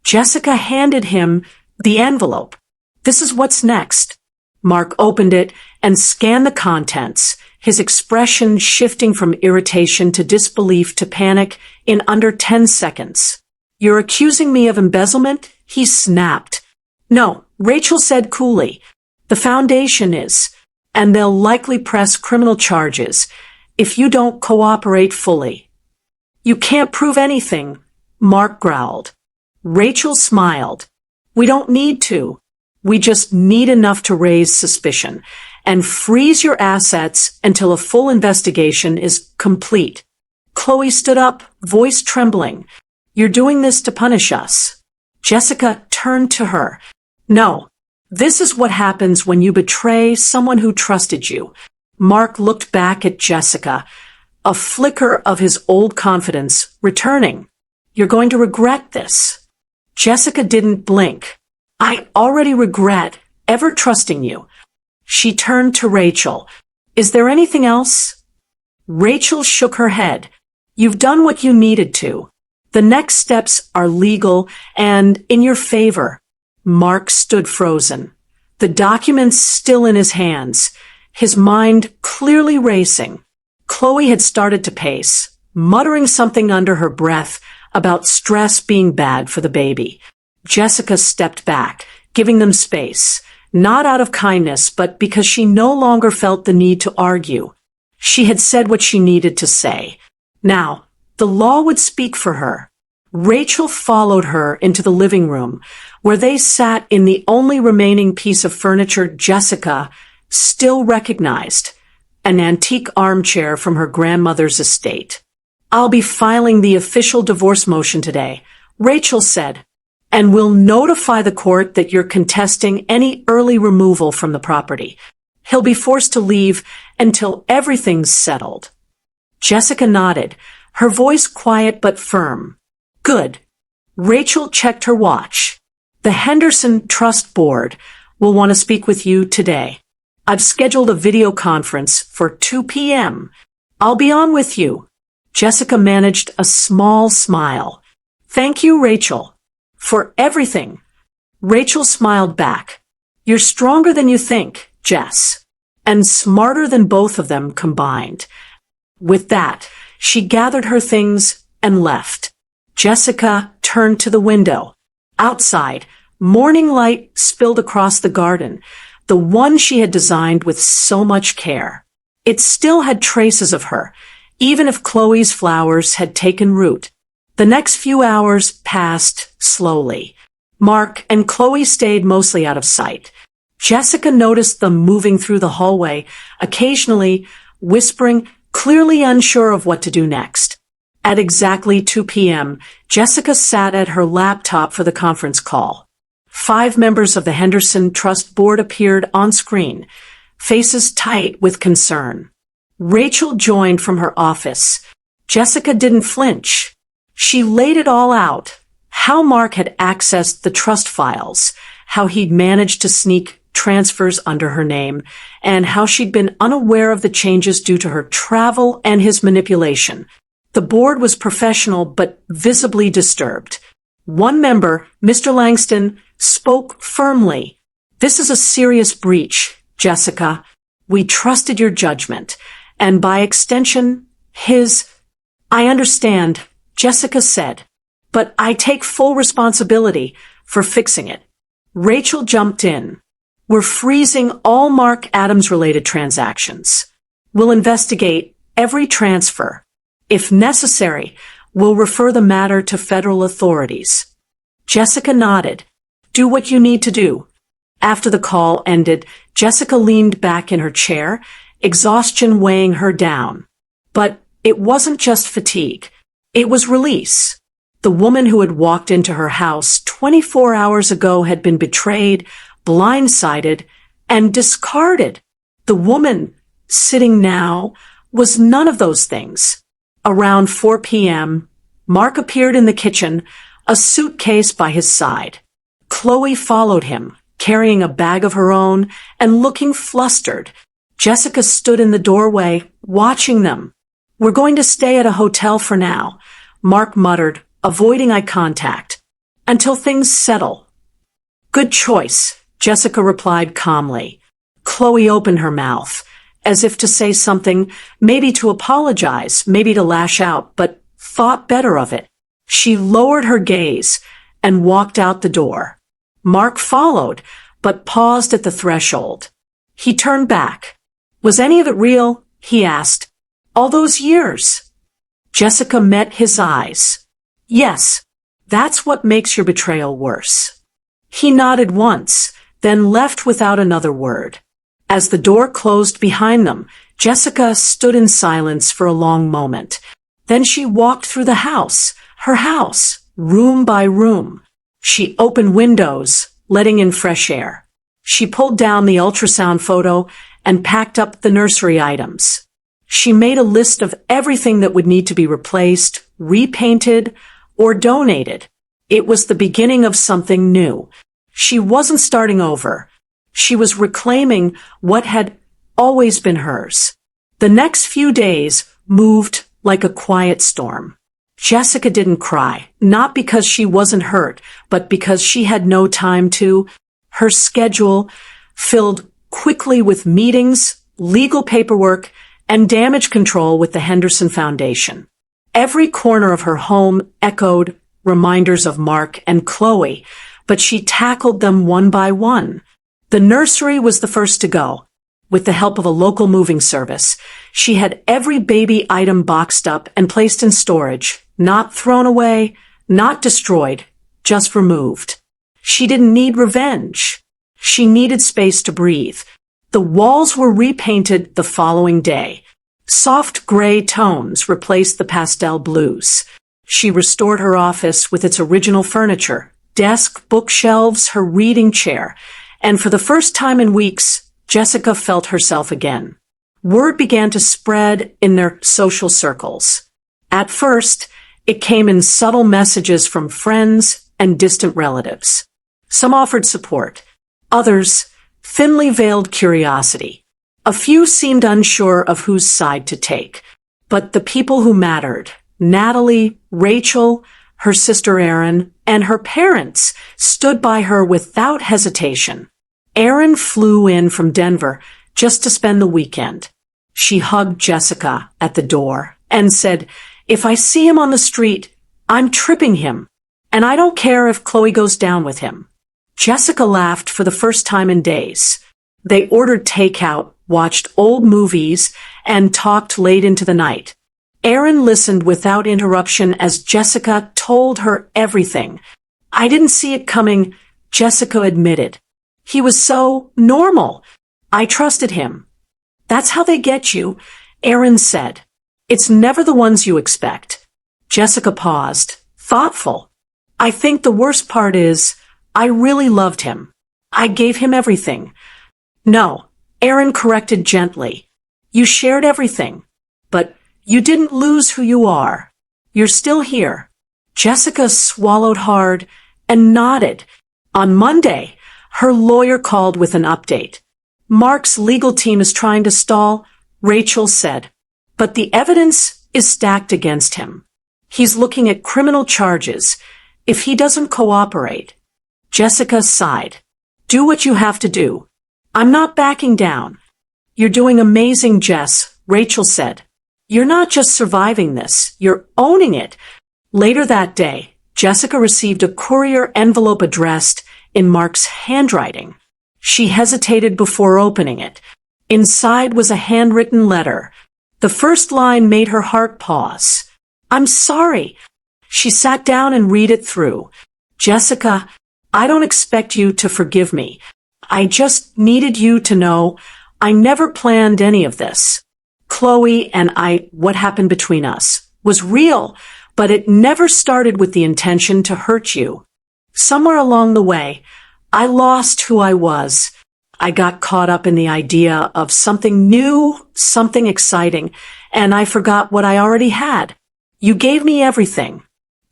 Jessica handed him the envelope. This is what's next. Mark opened it and scanned the contents, his expression shifting from irritation to disbelief to panic in under 10 seconds. You're accusing me of embezzlement? He snapped. No, Rachel said coolly. The foundation is, and they'll likely press criminal charges if you don't cooperate fully. You can't prove anything, Mark growled. Rachel smiled. We don't need to. We just need enough to raise suspicion and freeze your assets until a full investigation is complete. Chloe stood up, voice trembling. You're doing this to punish us. Jessica turned to her. No, this is what happens when you betray someone who trusted you. Mark looked back at Jessica, a flicker of his old confidence returning. You're going to regret this. Jessica didn't blink. I already regret ever trusting you. She turned to Rachel. Is there anything else? Rachel shook her head. You've done what you needed to. The next steps are legal and in your favor. Mark stood frozen, the documents still in his hands, his mind clearly racing. Chloe had started to pace, muttering something under her breath about stress being bad for the baby. Jessica stepped back, giving them space, not out of kindness, but because she no longer felt the need to argue. She had said what she needed to say. Now, the law would speak for her. Rachel followed her into the living room, where they sat in the only remaining piece of furniture Jessica still recognized, an antique armchair from her grandmother's estate. I'll be filing the official divorce motion today, Rachel said, and we'll notify the court that you're contesting any early removal from the property. He'll be forced to leave until everything's settled. Jessica nodded, her voice quiet but firm. Good. Rachel checked her watch. The Henderson Trust Board will want to speak with you today. I've scheduled a video conference for 2 p.m. I'll be on with you. Jessica managed a small smile. Thank you, Rachel, for everything. Rachel smiled back. You're stronger than you think, Jess, and smarter than both of them combined. With that, she gathered her things and left. Jessica turned to the window. Outside, morning light spilled across the garden, the one she had designed with so much care. It still had traces of her, even if Chloe's flowers had taken root. The next few hours passed slowly. Mark and Chloe stayed mostly out of sight. Jessica noticed them moving through the hallway, occasionally whispering, clearly unsure of what to do next. At exactly 2 p.m., Jessica sat at her laptop for the conference call. 5 members of the Henderson Trust Board appeared on screen, faces tight with concern. Rachel joined from her office. Jessica didn't flinch. She laid it all out. How Mark had accessed the trust files, how he'd managed to sneak transfers under her name, and how she'd been unaware of the changes due to her travel and his manipulation. The board was professional but visibly disturbed. One member, Mr. Langston, spoke firmly. This is a serious breach, Jessica. We trusted your judgment, and by extension, his. I understand, Jessica said, but I take full responsibility for fixing it. Rachel jumped in. We're freezing all Mark Adams-related transactions. We'll investigate every transfer. If necessary, we'll refer the matter to federal authorities. Jessica nodded. Do what you need to do. After the call ended, Jessica leaned back in her chair, exhaustion weighing her down. But it wasn't just fatigue. It was release. The woman who had walked into her house 24 hours ago had been betrayed, blindsided, and discarded. The woman sitting now was none of those things. Around 4 p.m., Mark appeared in the kitchen, a suitcase by his side. Chloe followed him, carrying a bag of her own and looking flustered. Jessica stood in the doorway, watching them. "We're going to stay at a hotel for now," Mark muttered, avoiding eye contact. "Until things settle." "Good choice," Jessica replied calmly. Chloe opened her mouth, as if to say something, maybe to apologize, maybe to lash out, but thought better of it. She lowered her gaze and walked out the door. Mark followed, but paused at the threshold. He turned back. "Was any of it real?" he asked. "All those years?" Jessica met his eyes. "Yes, that's what makes your betrayal worse." He nodded once, then left without another word. As the door closed behind them, Jessica stood in silence for a long moment. Then she walked through the house, her house, room by room. She opened windows, letting in fresh air. She pulled down the ultrasound photo and packed up the nursery items. She made a list of everything that would need to be replaced, repainted, or donated. It was the beginning of something new. She wasn't starting over. She was reclaiming what had always been hers. The next few days moved like a quiet storm. Jessica didn't cry, not because she wasn't hurt, but because she had no time to. Her schedule filled quickly with meetings, legal paperwork, and damage control with the Henderson Foundation. Every corner of her home echoed reminders of Mark and Chloe, but she tackled them one by one. The nursery was the first to go. With the help of a local moving service, she had every baby item boxed up and placed in storage, not thrown away, not destroyed, just removed. She didn't need revenge. She needed space to breathe. The walls were repainted the following day. Soft gray tones replaced the pastel blues. She restored her office with its original furniture, desk, bookshelves, her reading chair, and for the first time in weeks, Jessica felt herself again. Word began to spread in their social circles. At first, it came in subtle messages from friends and distant relatives. Some offered support. Others, thinly veiled curiosity. A few seemed unsure of whose side to take. But the people who mattered, Natalie, Rachel, her sister Erin, and her parents, stood by her without hesitation. Erin flew in from Denver just to spend the weekend. She hugged Jessica at the door and said, "If I see him on the street, I'm tripping him, and I don't care if Chloe goes down with him." Jessica laughed for the first time in days. They ordered takeout, watched old movies, and talked late into the night. Erin listened without interruption as Jessica told her everything. "I didn't see it coming," Jessica admitted. "He was so normal. I trusted him." "That's how they get you," Erin said. "It's never the ones you expect." Jessica paused, thoughtful. "I think the worst part is, I really loved him. I gave him everything." "No," Erin corrected gently. "You shared everything. But you didn't lose who you are. You're still here." Jessica swallowed hard and nodded. On Monday, her lawyer called with an update. "Mark's legal team is trying to stall," Rachel said. "But the evidence is stacked against him. He's looking at criminal charges if he doesn't cooperate." Jessica sighed. "Do what you have to do. I'm not backing down." "You're doing amazing, Jess," Rachel said. "You're not just surviving this, you're owning it." Later that day, Jessica received a courier envelope addressed in Mark's handwriting. She hesitated before opening it. Inside was a handwritten letter. The first line made her heart pause. "I'm sorry." She sat down and read it through. "Jessica, I don't expect you to forgive me. I just needed you to know I never planned any of this. Chloe and what happened between us, was real, but it never started with the intention to hurt you. Somewhere along the way, I lost who I was. I got caught up in the idea of something new, something exciting, and I forgot what I already had. You gave me everything.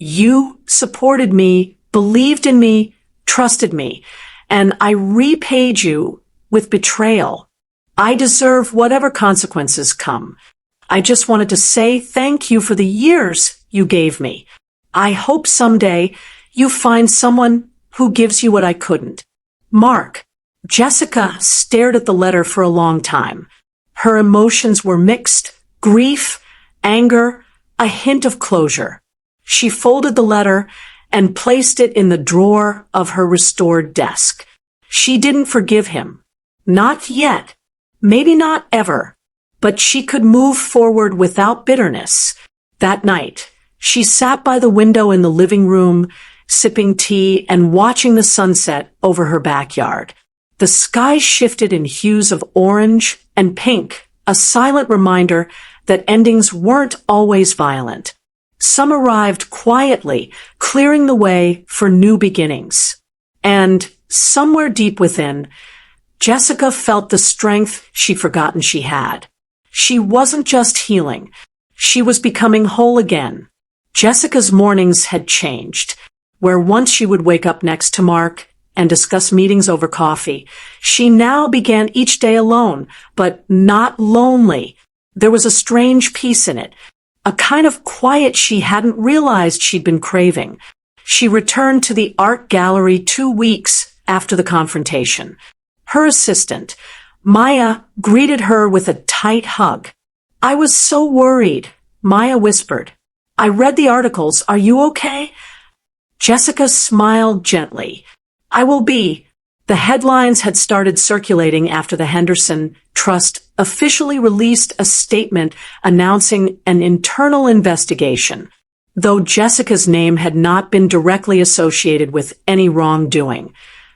You supported me, believed in me, trusted me, and I repaid you with betrayal. I deserve whatever consequences come. I just wanted to say thank you for the years you gave me. I hope someday you find someone who gives you what I couldn't. Mark. Jessica stared at the letter for a long time. Her emotions were mixed: grief, anger, a hint of closure. She folded the letter and placed it in the drawer of her restored desk. She didn't forgive him. Not yet. Maybe not ever. But she could move forward without bitterness. That night, she sat by the window in the living room, sipping tea and watching the sunset over her backyard. The sky shifted in hues of orange and pink, a silent reminder that endings weren't always violent. Some arrived quietly, clearing the way for new beginnings. And somewhere deep within, Jessica felt the strength she'd forgotten she had. She wasn't just healing. She was becoming whole again. Jessica's mornings had changed. Where once she would wake up next to Mark and discuss meetings over coffee, she now began each day alone, but not lonely. There was a strange peace in it, a kind of quiet she hadn't realized she'd been craving. She returned to the art gallery 2 weeks after the confrontation. Her assistant, Maya, greeted her with a tight hug. "I was so worried," Maya whispered. "I read the articles. Are you okay?" Jessica smiled gently. "I will be." The headlines had started circulating after the Henderson Trust officially released a statement announcing an internal investigation, though Jessica's name had not been directly associated with any wrongdoing.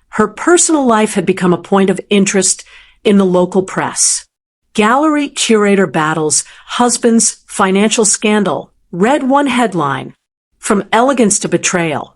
Her personal life had become a point of interest in the local press. Gallery curator battles, husband's financial scandal, read one headline, "From elegance to betrayal.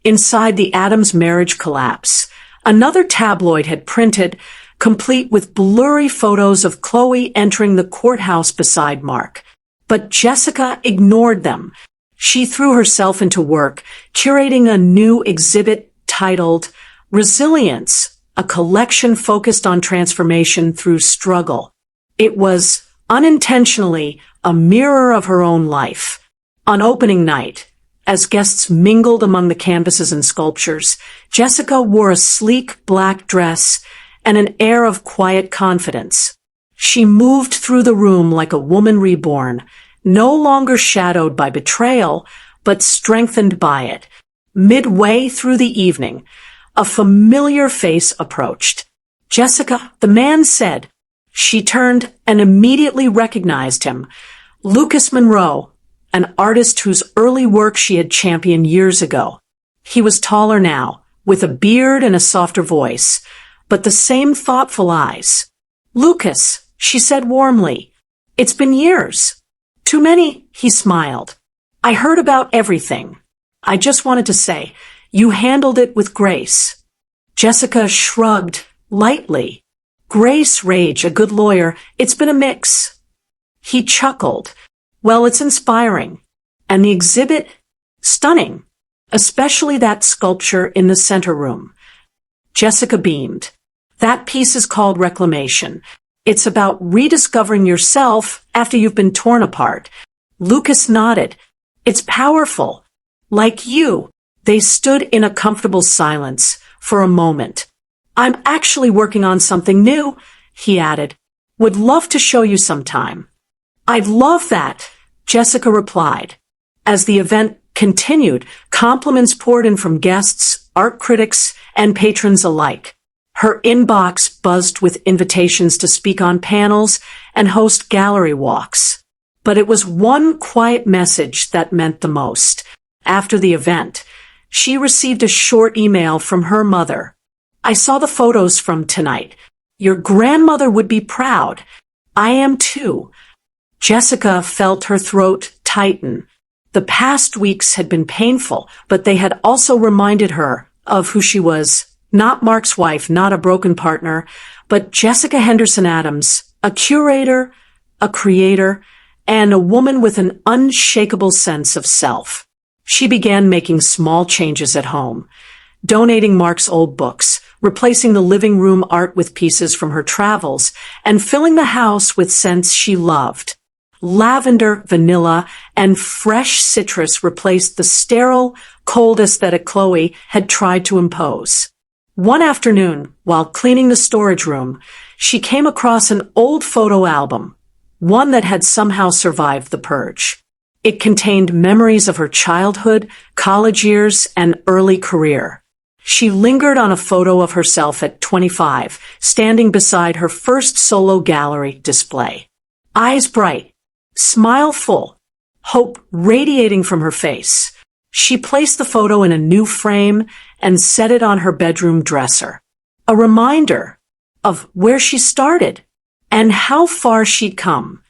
Inside the Adams marriage collapse." Another tabloid had printed, complete with blurry photos of Chloe entering the courthouse beside Mark. But Jessica ignored them. She threw herself into work, curating a new exhibit titled Resilience, a collection focused on transformation through struggle. It was, unintentionally, a mirror of her own life. On opening night, as guests mingled among the canvases and sculptures, Jessica wore a sleek black dress and an air of quiet confidence. She moved through the room like a woman reborn, no longer shadowed by betrayal, but strengthened by it. Midway through the evening, a familiar face approached. "Jessica," the man said. She turned and immediately recognized him. Lucas Monroe, an artist whose early work she had championed years ago. He was taller now, with a beard and a softer voice, but the same thoughtful eyes. "Lucas," she said warmly, "it's been years." "Too many," he smiled. "I heard about everything. I just wanted to say, you handled it with grace." Jessica shrugged lightly. "Grace, rage, a good lawyer, it's been a mix." He chuckled. "Well, it's inspiring. And the exhibit? Stunning. Especially that sculpture in the center room." Jessica beamed. "That piece is called Reclamation. It's about rediscovering yourself after you've been torn apart." Lucas nodded. "It's powerful. Like you." They stood in a comfortable silence for a moment. "I'm actually working on something new," he added. "Would love to show you sometime." "I'd love that," Jessica replied. As the event continued, compliments poured in from guests, art critics, and patrons alike. Her inbox buzzed with invitations to speak on panels and host gallery walks. But it was one quiet message that meant the most. After the event, she received a short email from her mother. "I saw the photos from tonight. Your grandmother would be proud. I am too." Jessica felt her throat tighten. The past weeks had been painful, but they had also reminded her of who she was. Not Mark's wife, not a broken partner, but Jessica Henderson Adams, a curator, a creator, and a woman with an unshakable sense of self. She began making small changes at home, donating Mark's old books, replacing the living room art with pieces from her travels, and filling the house with scents she loved. Lavender, vanilla, and fresh citrus replaced the sterile, cold aesthetic Chloe had tried to impose. One afternoon, while cleaning the storage room, she came across an old photo album, one that had somehow survived the purge. It contained memories of her childhood, college years, and early career. She lingered on a photo of herself at 25, standing beside her first solo gallery display. Eyes bright, smile full, hope radiating from her face. She placed the photo in a new frame and set it on her bedroom dresser. A reminder of where she started and how far she'd come.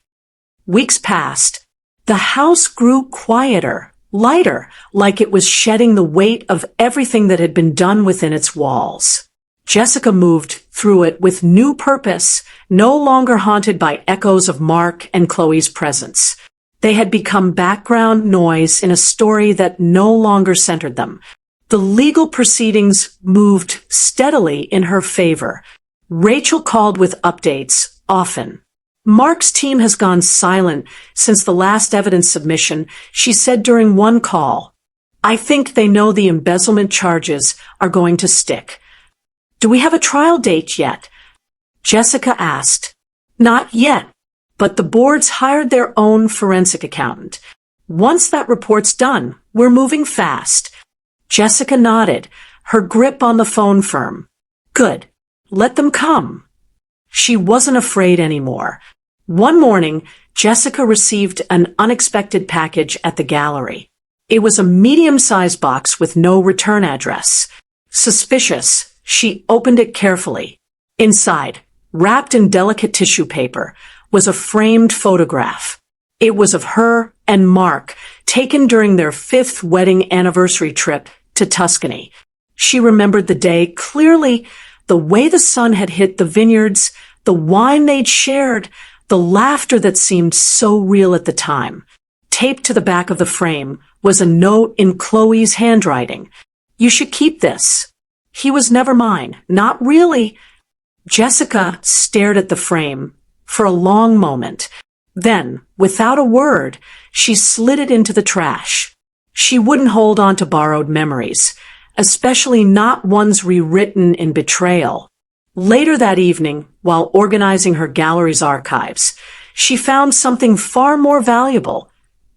Weeks passed. The house grew quieter, lighter, like it was shedding the weight of everything that had been done within its walls. Jessica moved through it with new purpose, no longer haunted by echoes of Mark and Chloe's presence. They had become background noise in a story that no longer centered them. The legal proceedings moved steadily in her favor. Rachel called with updates, often. Mark's team has gone silent since the last evidence submission, she said during one call. I think they know the embezzlement charges are going to stick. Do we have a trial date yet? Jessica asked. Not yet, but the board's hired their own forensic accountant. Once that report's done, we're moving fast. Jessica nodded, her grip on the phone firm. Good. Let them come. She wasn't afraid anymore. One morning, Jessica received an unexpected package at the gallery. It was a medium-sized box with no return address. Suspicious, she opened it carefully. Inside, wrapped in delicate tissue paper, was a framed photograph. It was of her and Mark, taken during their 5th wedding anniversary trip to Tuscany. She remembered the day clearly, the way the sun had hit the vineyards, the wine they'd shared, the laughter that seemed so real at the time. Taped to the back of the frame was a note in Chloe's handwriting. You should keep this. He was never mine. Not really. Jessica stared at the frame for a long moment. Then, without a word, she slid it into the trash. She wouldn't hold on to borrowed memories, especially not ones rewritten in betrayal. Later that evening, while organizing her gallery's archives, she found something far more valuable,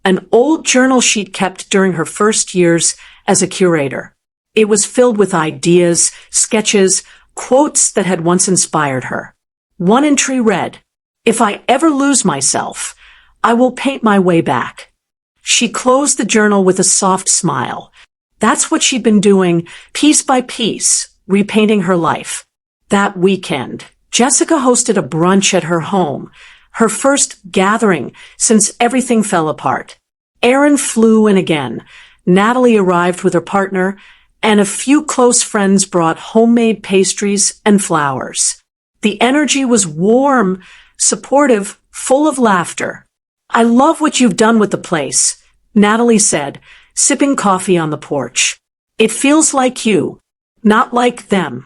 an old journal she'd kept during her first years as a curator. It was filled with ideas, sketches, quotes that had once inspired her. One entry read, "If I ever lose myself, I will paint my way back." She closed the journal with a soft smile. That's what she'd been doing, piece by piece, repainting her life. That weekend, Jessica hosted a brunch at her home, her first gathering since everything fell apart. Aaron flew in again. Natalie arrived with her partner, and a few close friends brought homemade pastries and flowers. The energy was warm, supportive, full of laughter. "I love what you've done with the place," Natalie said, sipping coffee on the porch. "It feels like you, not like them."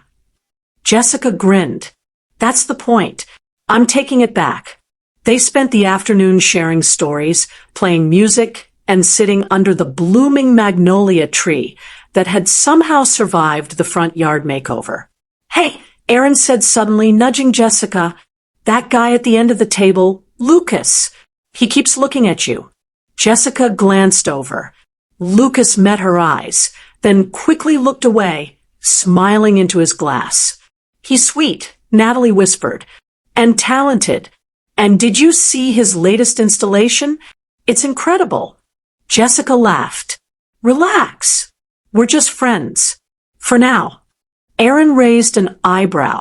Jessica grinned. "That's the point. I'm taking it back." They spent the afternoon sharing stories, playing music, and sitting under the blooming magnolia tree that had somehow survived the front yard makeover. "Hey," Aaron said suddenly, nudging Jessica. "That guy at the end of the table, Lucas. He keeps looking at you." Jessica glanced over. Lucas met her eyes, then quickly looked away, smiling into his glass. "He's sweet," Natalie whispered, "and talented. And did you see his latest installation? It's incredible." Jessica laughed. "Relax. We're just friends. For now." Aaron raised an eyebrow.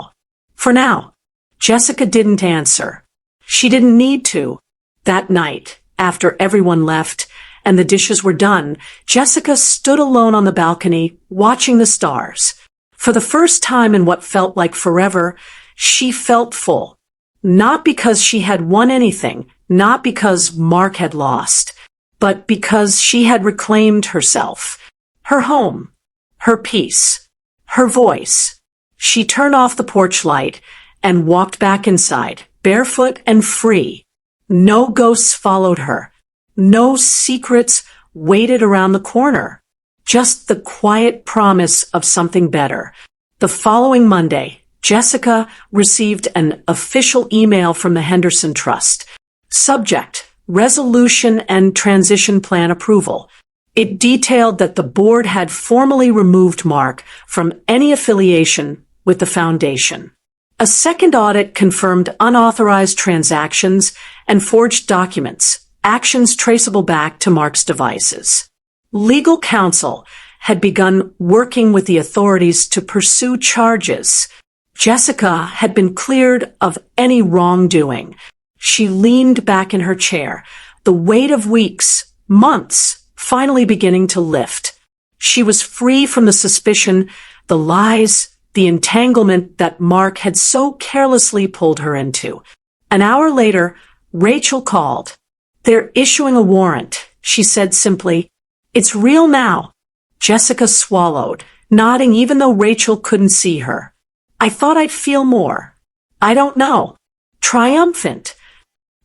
"For now." Jessica didn't answer. She didn't need to. That night, after everyone left and the dishes were done, Jessica stood alone on the balcony, watching the stars. For the first time in what felt like forever, she felt full. Not because she had won anything, not because Mark had lost. but because she had reclaimed herself, her home, her peace, her voice. She turned off the porch light and walked back inside, barefoot and free. No ghosts followed her. No secrets waited around the corner. Just the quiet promise of something better. The following Monday, Jessica received an official email from the Henderson Trust. Subject: Resolution and Transition Plan Approval. It detailed that the board had formally removed Mark from any affiliation with the foundation. A second audit confirmed unauthorized transactions and forged documents, actions traceable back to Mark's devices. Legal counsel had begun working with the authorities to pursue charges. Jessica had been cleared of any wrongdoing. She leaned back in her chair, the weight of weeks, months, finally beginning to lift. She was free from the suspicion, the lies, the entanglement that Mark had so carelessly pulled her into. An hour later, Rachel called. "They're issuing a warrant," she said simply. "It's real now." Jessica swallowed, nodding even though Rachel couldn't see her. "I thought I'd feel more. I don't know." Triumphant.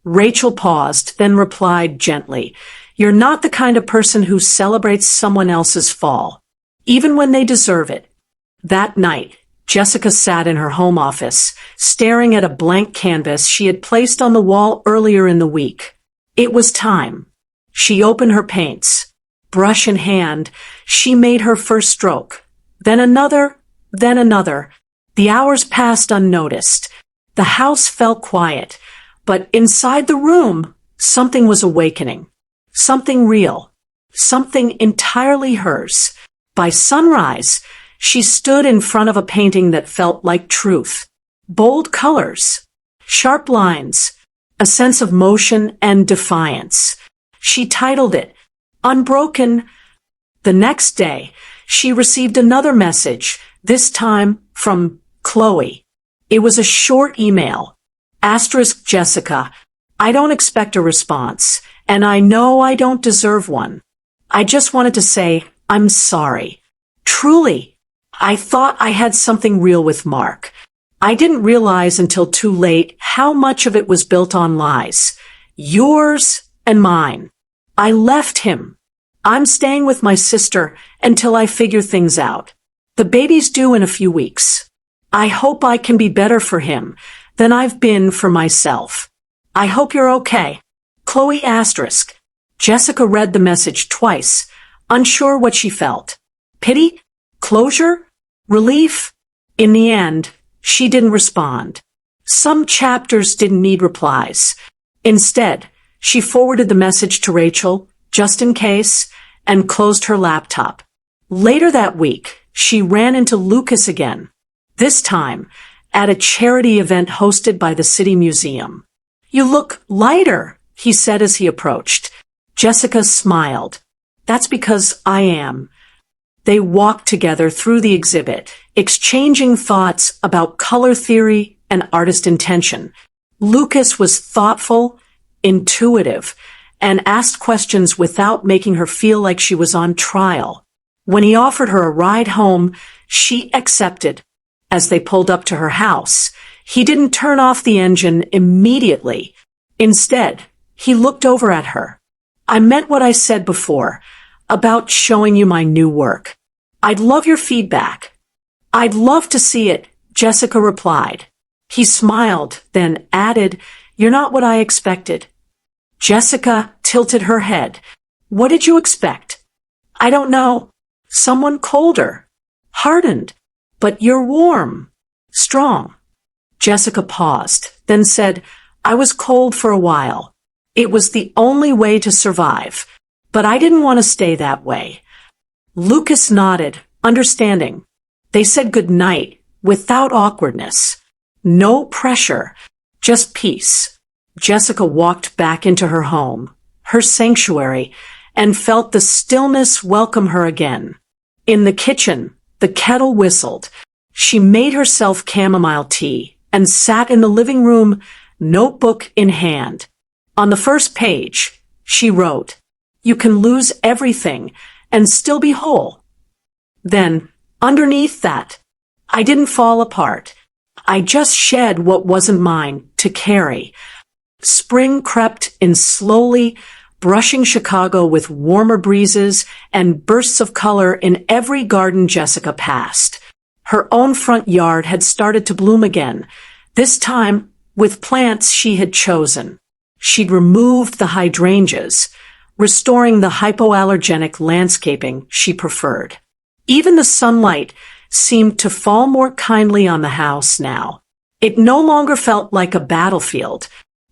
Rachel paused, then replied gently, "You're not the kind of person who celebrates someone else's fall, even when they deserve it." That night, Jessica sat in her home office, staring at a blank canvas she had placed on the wall earlier in the week. It was time. She opened her paints. Brush in hand, she made her first stroke. Then another, then another. The hours passed unnoticed. The house felt quiet, but inside the room, something was awakening. Something real. Something entirely hers. By sunrise, she stood in front of a painting that felt like truth. Bold colors, sharp lines, a sense of motion and defiance. She titled it, Unbroken. The next day, she received another message, this time from Chloe. It was a short email. Asterisk Jessica, I don't expect a response, and I know I don't deserve one. I just wanted to say, I'm sorry. Truly, I thought I had something real with Mark. I didn't realize until too late how much of it was built on lies. Yours and mine. I left him. I'm staying with my sister until I figure things out. The baby's due in a few weeks. I hope I can be better for him than I've been for myself. I hope you're okay. Chloe asterisk. Jessica read the message twice, unsure what she felt. Pity? Closure? Relief? In the end, she didn't respond. Some chapters didn't need replies. Instead, she forwarded the message to Rachel, just in case, and closed her laptop. Later that week, she ran into Lucas again. This time, at a charity event hosted by the City Museum. You look lighter, he said as he approached. Jessica smiled. That's because I am. They walked together through the exhibit, exchanging thoughts about color theory and artist intention. Lucas was thoughtful, intuitive, and asked questions without making her feel like she was on trial. When he offered her a ride home, she accepted. As they pulled up to her house, he didn't turn off the engine immediately. Instead, he looked over at her. I meant what I said before, about showing you my new work. I'd love your feedback. I'd love to see it, Jessica replied. He smiled, then added, You're not what I expected. Jessica tilted her head. What did you expect? I don't know. Someone colder. Hardened. But you're warm. Strong. Jessica paused, then said, I was cold for a while. It was the only way to survive. But I didn't want to stay that way. Lucas nodded, understanding. They said good night, without awkwardness. No pressure, just peace. Jessica walked back into her home, her sanctuary, and felt the stillness welcome her again. In the kitchen, the kettle whistled. She made herself chamomile tea and sat in the living room, notebook in hand. On the first page, she wrote, You can lose everything and still be whole. Then, underneath that, I didn't fall apart. I just shed what wasn't mine to carry. Spring crept in slowly, brushing Chicago with warmer breezes and bursts of color in every garden Jessica passed. Her own front yard had started to bloom again, this time with plants she had chosen. She'd removed the hydrangeas, restoring the hypoallergenic landscaping she preferred. Even the sunlight seemed to fall more kindly on the house now. It no longer felt like a battlefield.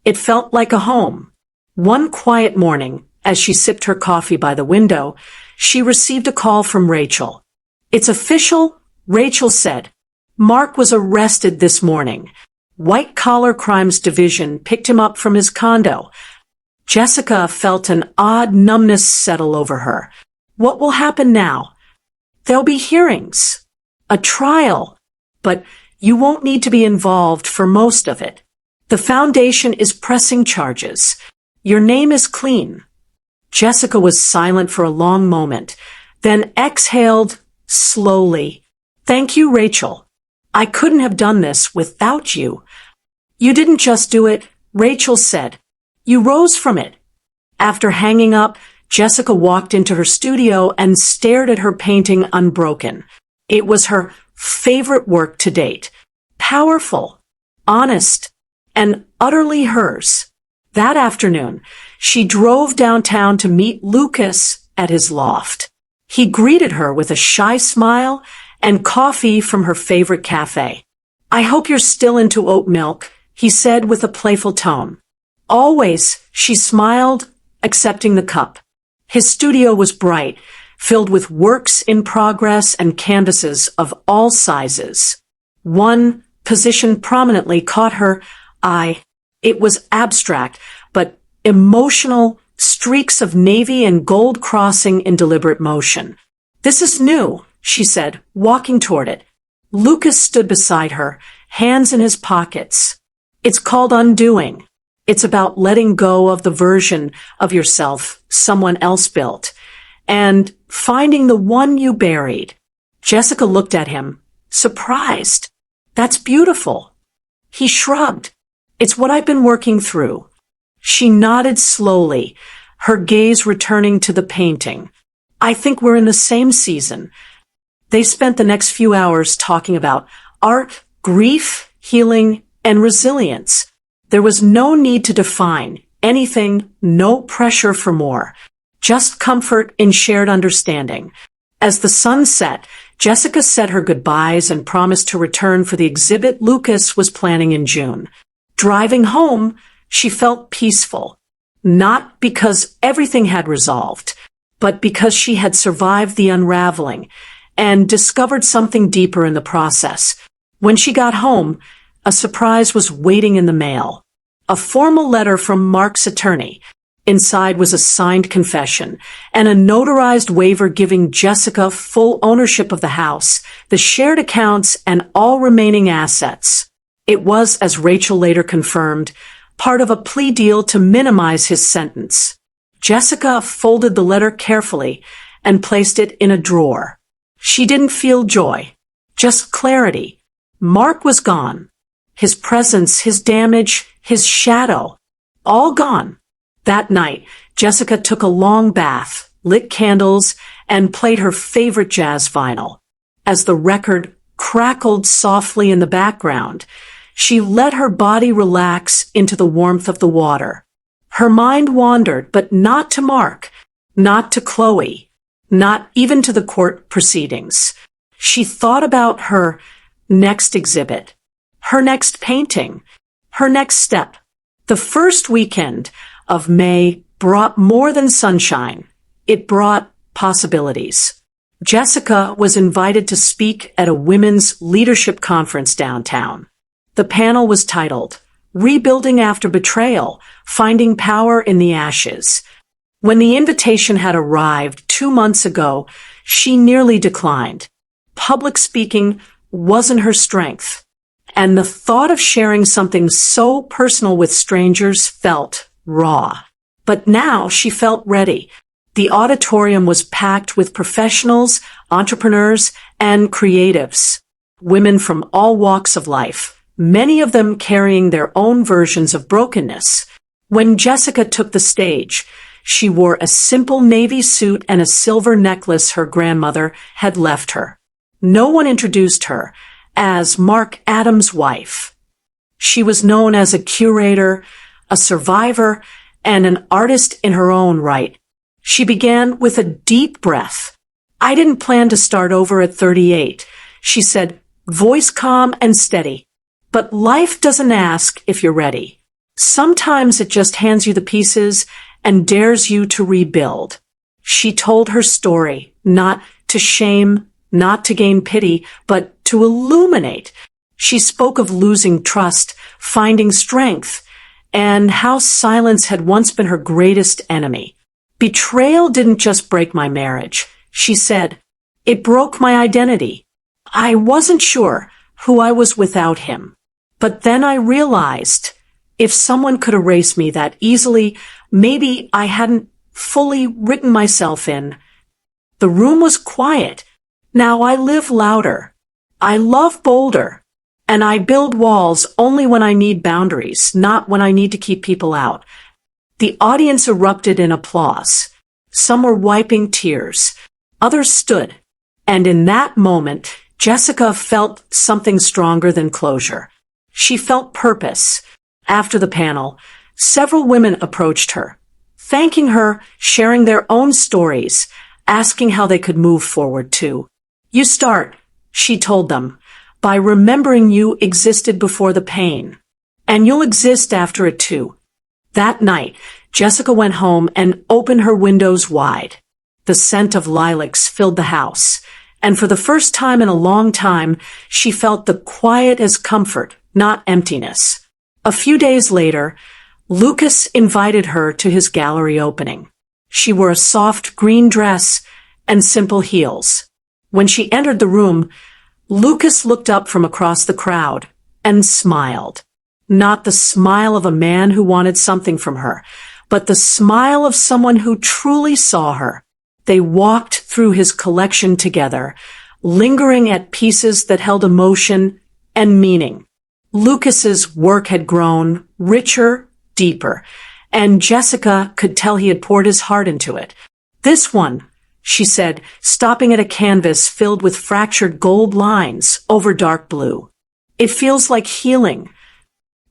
It felt like a home. One quiet morning, as she sipped her coffee by the window, she received a call from Rachel. "It's official," Rachel said. "Mark was arrested this morning. White-collar crimes division picked him up from his condo." Jessica felt an odd numbness settle over her. What will happen now? There'll be hearings. A trial. But you won't need to be involved for most of it. The foundation is pressing charges. Your name is clean. Jessica was silent for a long moment, then exhaled slowly. "Thank you, Rachel. I couldn't have done this without you." "You didn't just do it," Rachel said. "You rose from it." After hanging up, Jessica walked into her studio and stared at her painting Unbroken. It was her favorite work to date. Powerful, honest, and utterly hers. That afternoon, she drove downtown to meet Lucas at his loft. He greeted her with a shy smile and coffee from her favorite cafe. "I hope you're still into oat milk," he said with a playful tone. "Always," she smiled, accepting the cup. His studio was bright, filled with works in progress and canvases of all sizes. One, positioned prominently, caught her eye. It was abstract, but emotional, streaks of navy and gold crossing in deliberate motion. "This is new," she said, walking toward it. Lucas stood beside her, hands in his pockets. "It's called Undoing. It's about letting go of the version of yourself someone else built, and finding the one you buried." Jessica looked at him, surprised. "That's beautiful." He shrugged. "It's what I've been working through." She nodded slowly, her gaze returning to the painting. "I think we're in the same season." They spent the next few hours talking about art, grief, healing, and resilience. There was no need to define anything, no pressure for more. Just comfort in shared understanding. As the sun set, Jessica said her goodbyes and promised to return for the exhibit Lucas was planning in June. Driving home, she felt peaceful. Not because everything had resolved, but because she had survived the unraveling and discovered something deeper in the process. When she got home, a surprise was waiting in the mail. A formal letter from Mark's attorney. Inside was a signed confession and a notarized waiver giving Jessica full ownership of the house, the shared accounts, and all remaining assets. It was, as Rachel later confirmed, part of a plea deal to minimize his sentence. Jessica folded the letter carefully and placed it in a drawer. She didn't feel joy, just clarity. Mark was gone. His presence, his damage, his shadow, all gone. That night, Jessica took a long bath, lit candles, and played her favorite jazz vinyl. As the record crackled softly in the background, she let her body relax into the warmth of the water. Her mind wandered, but not to Mark, not to Chloe, not even to the court proceedings. She thought about her next exhibit, her next painting, her next step. The first weekend of May brought more than sunshine. It brought possibilities. Jessica was invited to speak at a women's leadership conference downtown. The panel was titled, "Rebuilding After Betrayal, Finding Power in the Ashes." When the invitation had arrived 2 months ago, she nearly declined. Public speaking wasn't her strength, and the thought of sharing something so personal with strangers felt raw. But now she felt ready. The auditorium was packed with professionals, entrepreneurs, and creatives. Women from all walks of life, many of them carrying their own versions of brokenness. When Jessica took the stage, she wore a simple navy suit and a silver necklace her grandmother had left her. No one introduced her as Mark Adams' wife. She was known as a curator, a survivor, and an artist in her own right. She began with a deep breath. "I didn't plan to start over at 38, she said, voice calm and steady. "But life doesn't ask if you're ready. Sometimes it just hands you the pieces and dares you to rebuild." She told her story, not to shame, not to gain pity, but to illuminate. She spoke of losing trust, finding strength, and how silence had once been her greatest enemy. "Betrayal didn't just break my marriage," she said. "It broke my identity. I wasn't sure who I was without him. But then I realized if someone could erase me that easily, maybe I hadn't fully written myself in." The room was quiet. "Now I live louder. I love bolder. And I build walls only when I need boundaries, not when I need to keep people out." The audience erupted in applause. Some were wiping tears. Others stood. And in that moment, Jessica felt something stronger than closure. She felt purpose. After the panel, several women approached her, thanking her, sharing their own stories, asking how they could move forward too. "You start," she told them, "by remembering you existed before the pain. And you'll exist after it too." That night, Jessica went home and opened her windows wide. The scent of lilacs filled the house, and for the first time in a long time, she felt the quiet as comfort, not emptiness. A few days later, Lucas invited her to his gallery opening. She wore a soft green dress and simple heels. When she entered the room, Lucas looked up from across the crowd and smiled. Not the smile of a man who wanted something from her, but the smile of someone who truly saw her. They walked through his collection together, lingering at pieces that held emotion and meaning. Lucas's work had grown richer, deeper, and Jessica could tell he had poured his heart into it. "This one," she said, stopping at a canvas filled with fractured gold lines over dark blue. "It feels like healing."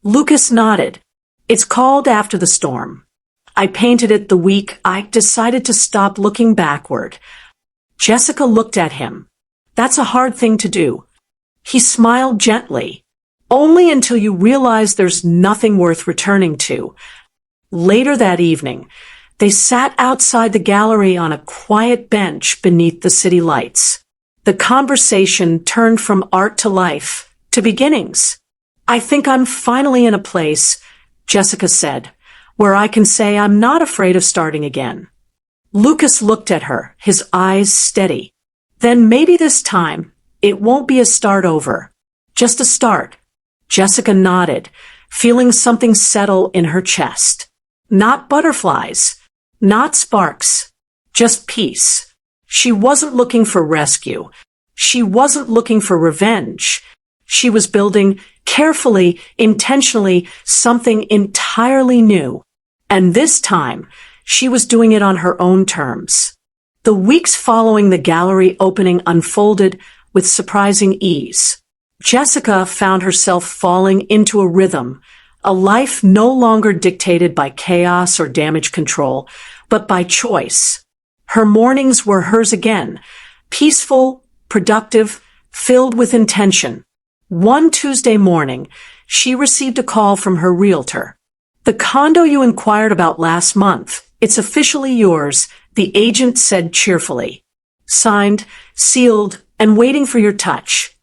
Lucas nodded. "It's called After the Storm. I painted it the week I decided to stop looking backward." Jessica looked at him. "That's a hard thing to do." He smiled gently. "Only until you realize there's nothing worth returning to." Later that evening, they sat outside the gallery on a quiet bench beneath the city lights. The conversation turned from art to life, to beginnings. "I think I'm finally in a place," Jessica said, "where I can say I'm not afraid of starting again." Lucas looked at her, his eyes steady. "Then maybe this time, it won't be a start over. Just a start." Jessica nodded, feeling something settle in her chest. Not butterflies, not sparks, just peace. She wasn't looking for rescue. She wasn't looking for revenge. She was building, carefully, intentionally, something entirely new. And this time, she was doing it on her own terms. The weeks following the gallery opening unfolded with surprising ease. Jessica found herself falling into a rhythm, a life no longer dictated by chaos or damage control, but by choice. Her mornings were hers again, peaceful, productive, filled with intention. One Tuesday morning, she received a call from her realtor. "The condo you inquired about last month, it's officially yours," the agent said cheerfully. "Signed, sealed, and waiting for your touch."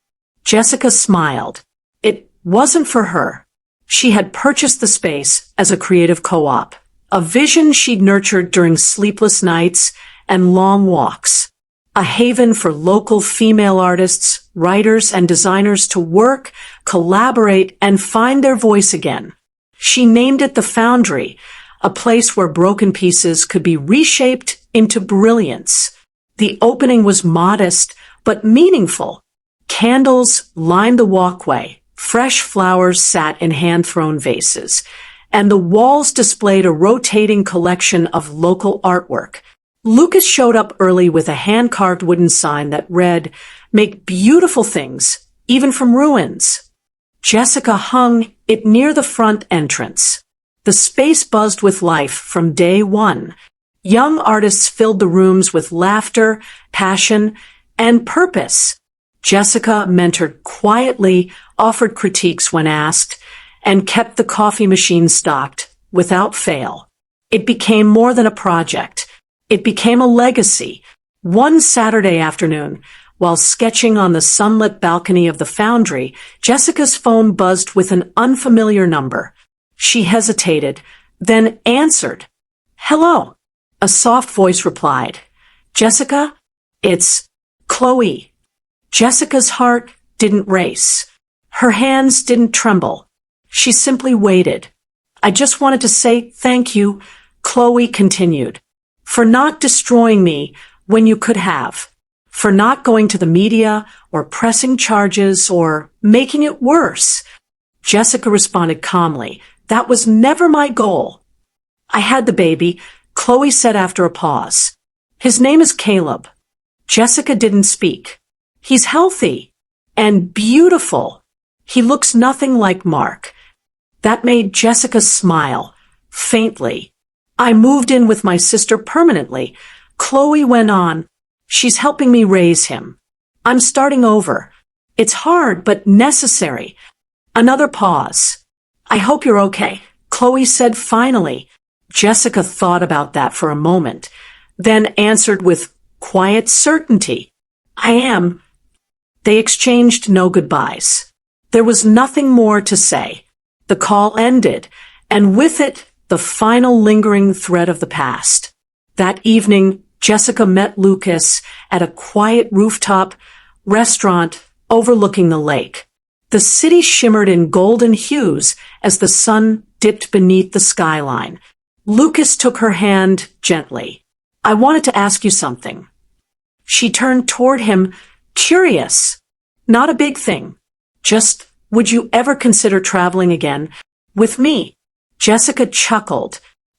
Jessica smiled. It wasn't for her. She had purchased the space as a creative co-op, a vision she'd nurtured during sleepless nights and long walks. A haven for local female artists, writers, and designers to work, collaborate, and find their voice again. She named it the Foundry, a place where broken pieces could be reshaped into brilliance. The opening was modest, but meaningful. Candles lined the walkway, fresh flowers sat in hand-thrown vases, and the walls displayed a rotating collection of local artwork. Lucas showed up early with a hand-carved wooden sign that read, "Make beautiful things, even from ruins." Jessica hung it near the front entrance. The space buzzed with life from day one. Young artists filled the rooms with laughter, passion, and purpose. Jessica mentored quietly, offered critiques when asked, and kept the coffee machine stocked without fail. It became more than a project. It became a legacy. One Saturday afternoon, while sketching on the sunlit balcony of the foundry, Jessica's phone buzzed with an unfamiliar number. She hesitated, then answered. "Hello," a soft voice replied. "Jessica, it's Chloe." Jessica's heart didn't race. Her hands didn't tremble. She simply waited. "I just wanted to say thank you," Chloe continued, "for not destroying me when you could have, for not going to the media or pressing charges or making it worse." Jessica responded calmly, "That was never my goal." "I had the baby," Chloe said after a pause. "His name is Caleb." Jessica didn't speak. "He's healthy and beautiful. He looks nothing like Mark." That made Jessica smile, faintly. "I moved in with my sister permanently," Chloe went on. "She's helping me raise him. I'm starting over. It's hard, but necessary." Another pause. "I hope you're okay," Chloe said finally. Jessica thought about that for a moment, then answered with quiet certainty. "I am." They exchanged no goodbyes. There was nothing more to say. The call ended, and with it, the final lingering thread of the past. That evening, Jessica met Lucas at a quiet rooftop restaurant overlooking the lake. The city shimmered in golden hues as the sun dipped beneath the skyline. Lucas took her hand gently. "I wanted to ask you something." She turned toward him, curious. "Not a big thing. Just, would you ever consider traveling again with me?" Jessica chuckled.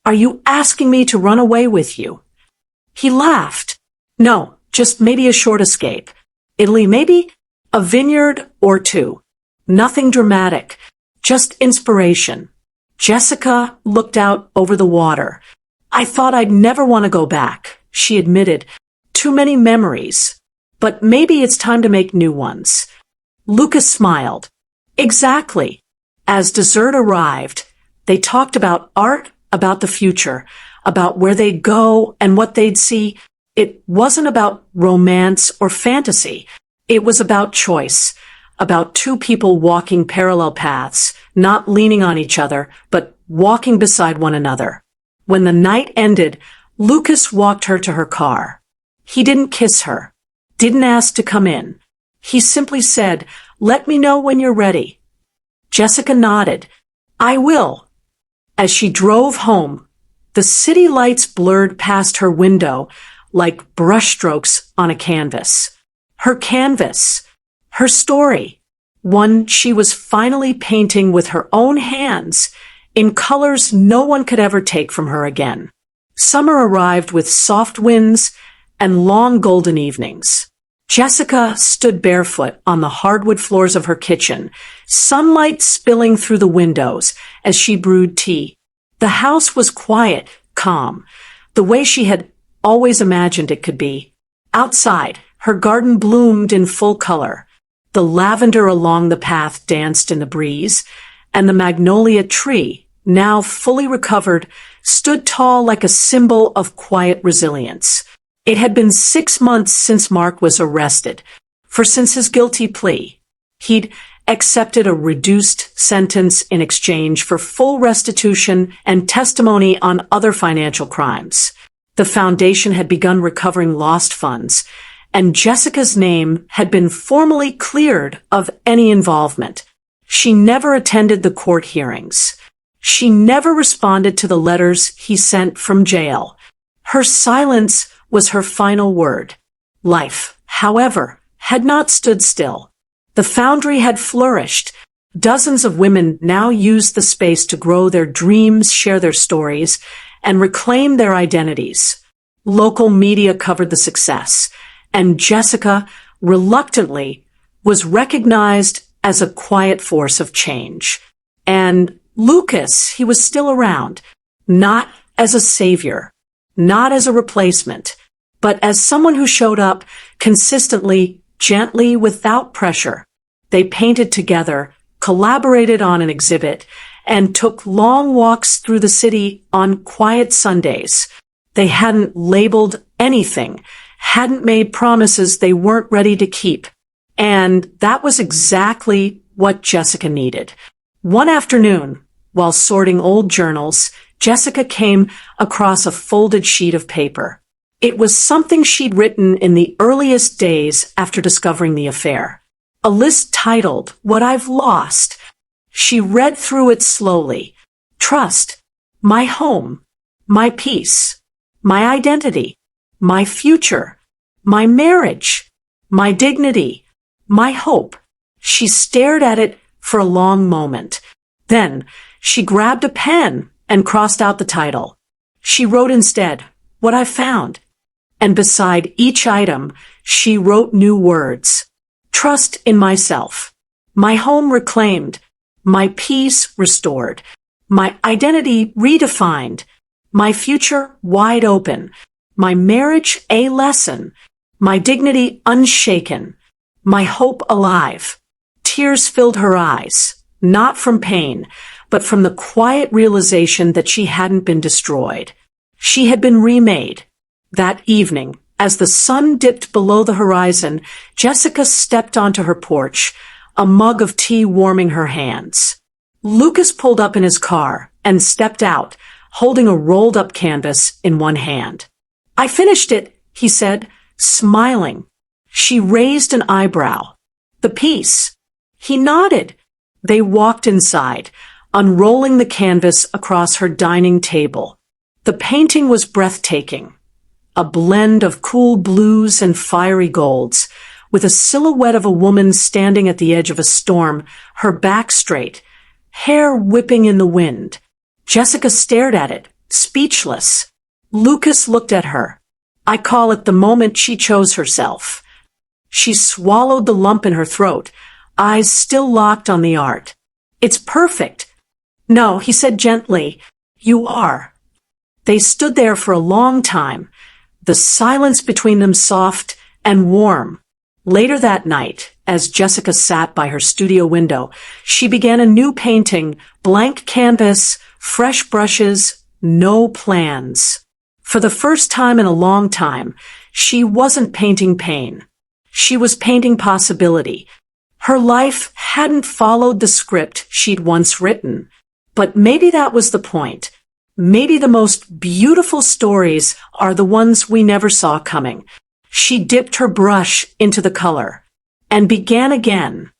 "Are you asking me to run away with you?" He laughed. "No, just maybe a short escape. Italy maybe? A vineyard or two. Nothing dramatic. Just inspiration." Jessica looked out over the water. "I thought I'd never want to go back," she admitted. "Too many memories. But maybe it's time to make new ones." Lucas smiled. "Exactly." As dessert arrived, they talked about art, about the future, about where they'd go and what they'd see. It wasn't about romance or fantasy. It was about choice, about two people walking parallel paths, not leaning on each other, but walking beside one another. When the night ended, Lucas walked her to her car. He didn't kiss her, didn't ask to come in. He simply said, "Let me know when you're ready." Jessica nodded. "I will." As she drove home, the city lights blurred past her window like brushstrokes on a canvas. Her canvas, her story, one she was finally painting with her own hands in colors no one could ever take from her again. Summer arrived with soft winds and long golden evenings. Jessica stood barefoot on the hardwood floors of her kitchen, sunlight spilling through the windows as she brewed tea. The house was quiet, calm, the way she had always imagined it could be. Outside, her garden bloomed in full color. The lavender along the path danced in the breeze, and the magnolia tree, now fully recovered, stood tall like a symbol of quiet resilience. It had been 6 months since Mark was arrested, since his guilty plea. He'd accepted a reduced sentence in exchange for full restitution and testimony on other financial crimes. The foundation had begun recovering lost funds, and Jessica's name had been formally cleared of any involvement. She never attended the court hearings. She never responded to the letters he sent from jail. Her silence was her final word. Life, however, had not stood still. The foundry had flourished. Dozens of women now used the space to grow their dreams, share their stories, and reclaim their identities. Local media covered the success, and Jessica, reluctantly, was recognized as a quiet force of change. And Lucas, he was still around, not as a savior, not as a replacement, but as someone who showed up consistently, gently, without pressure. They painted together, collaborated on an exhibit, and took long walks through the city on quiet Sundays. They hadn't labeled anything, hadn't made promises they weren't ready to keep. And that was exactly what Jessica needed. One afternoon, while sorting old journals, Jessica came across a folded sheet of paper. It was something she'd written in the earliest days after discovering the affair. A list titled, "What I've Lost." She read through it slowly. Trust, my home, my peace, my identity, my future, my marriage, my dignity, my hope. She stared at it for a long moment. Then she grabbed a pen and crossed out the title. She wrote instead, "What I found." And beside each item, she wrote new words. Trust in myself. My home reclaimed. My peace restored. My identity redefined. My future wide open. My marriage a lesson. My dignity unshaken. My hope alive. Tears filled her eyes, not from pain, but from the quiet realization that she hadn't been destroyed. She had been remade. That evening, as the sun dipped below the horizon, Jessica stepped onto her porch, a mug of tea warming her hands. Lucas pulled up in his car and stepped out, holding a rolled-up canvas in one hand. "I finished it," he said, smiling. She raised an eyebrow. "The piece." He nodded. They walked inside, unrolling the canvas across her dining table. The painting was breathtaking. A blend of cool blues and fiery golds, with a silhouette of a woman standing at the edge of a storm, her back straight, hair whipping in the wind. Jessica stared at it, speechless. Lucas looked at her. I call it the moment she chose herself. She swallowed the lump in her throat, eyes still locked on the art. "It's perfect." "No," he said gently. "You are." They stood there for a long time, the silence between them soft and warm. Later that night, as Jessica sat by her studio window, she began a new painting, blank canvas, fresh brushes, no plans. For the first time in a long time, she wasn't painting pain. She was painting possibility. Her life hadn't followed the script she'd once written. But maybe that was the point. Maybe the most beautiful stories are the ones we never saw coming. She dipped her brush into the color and began again.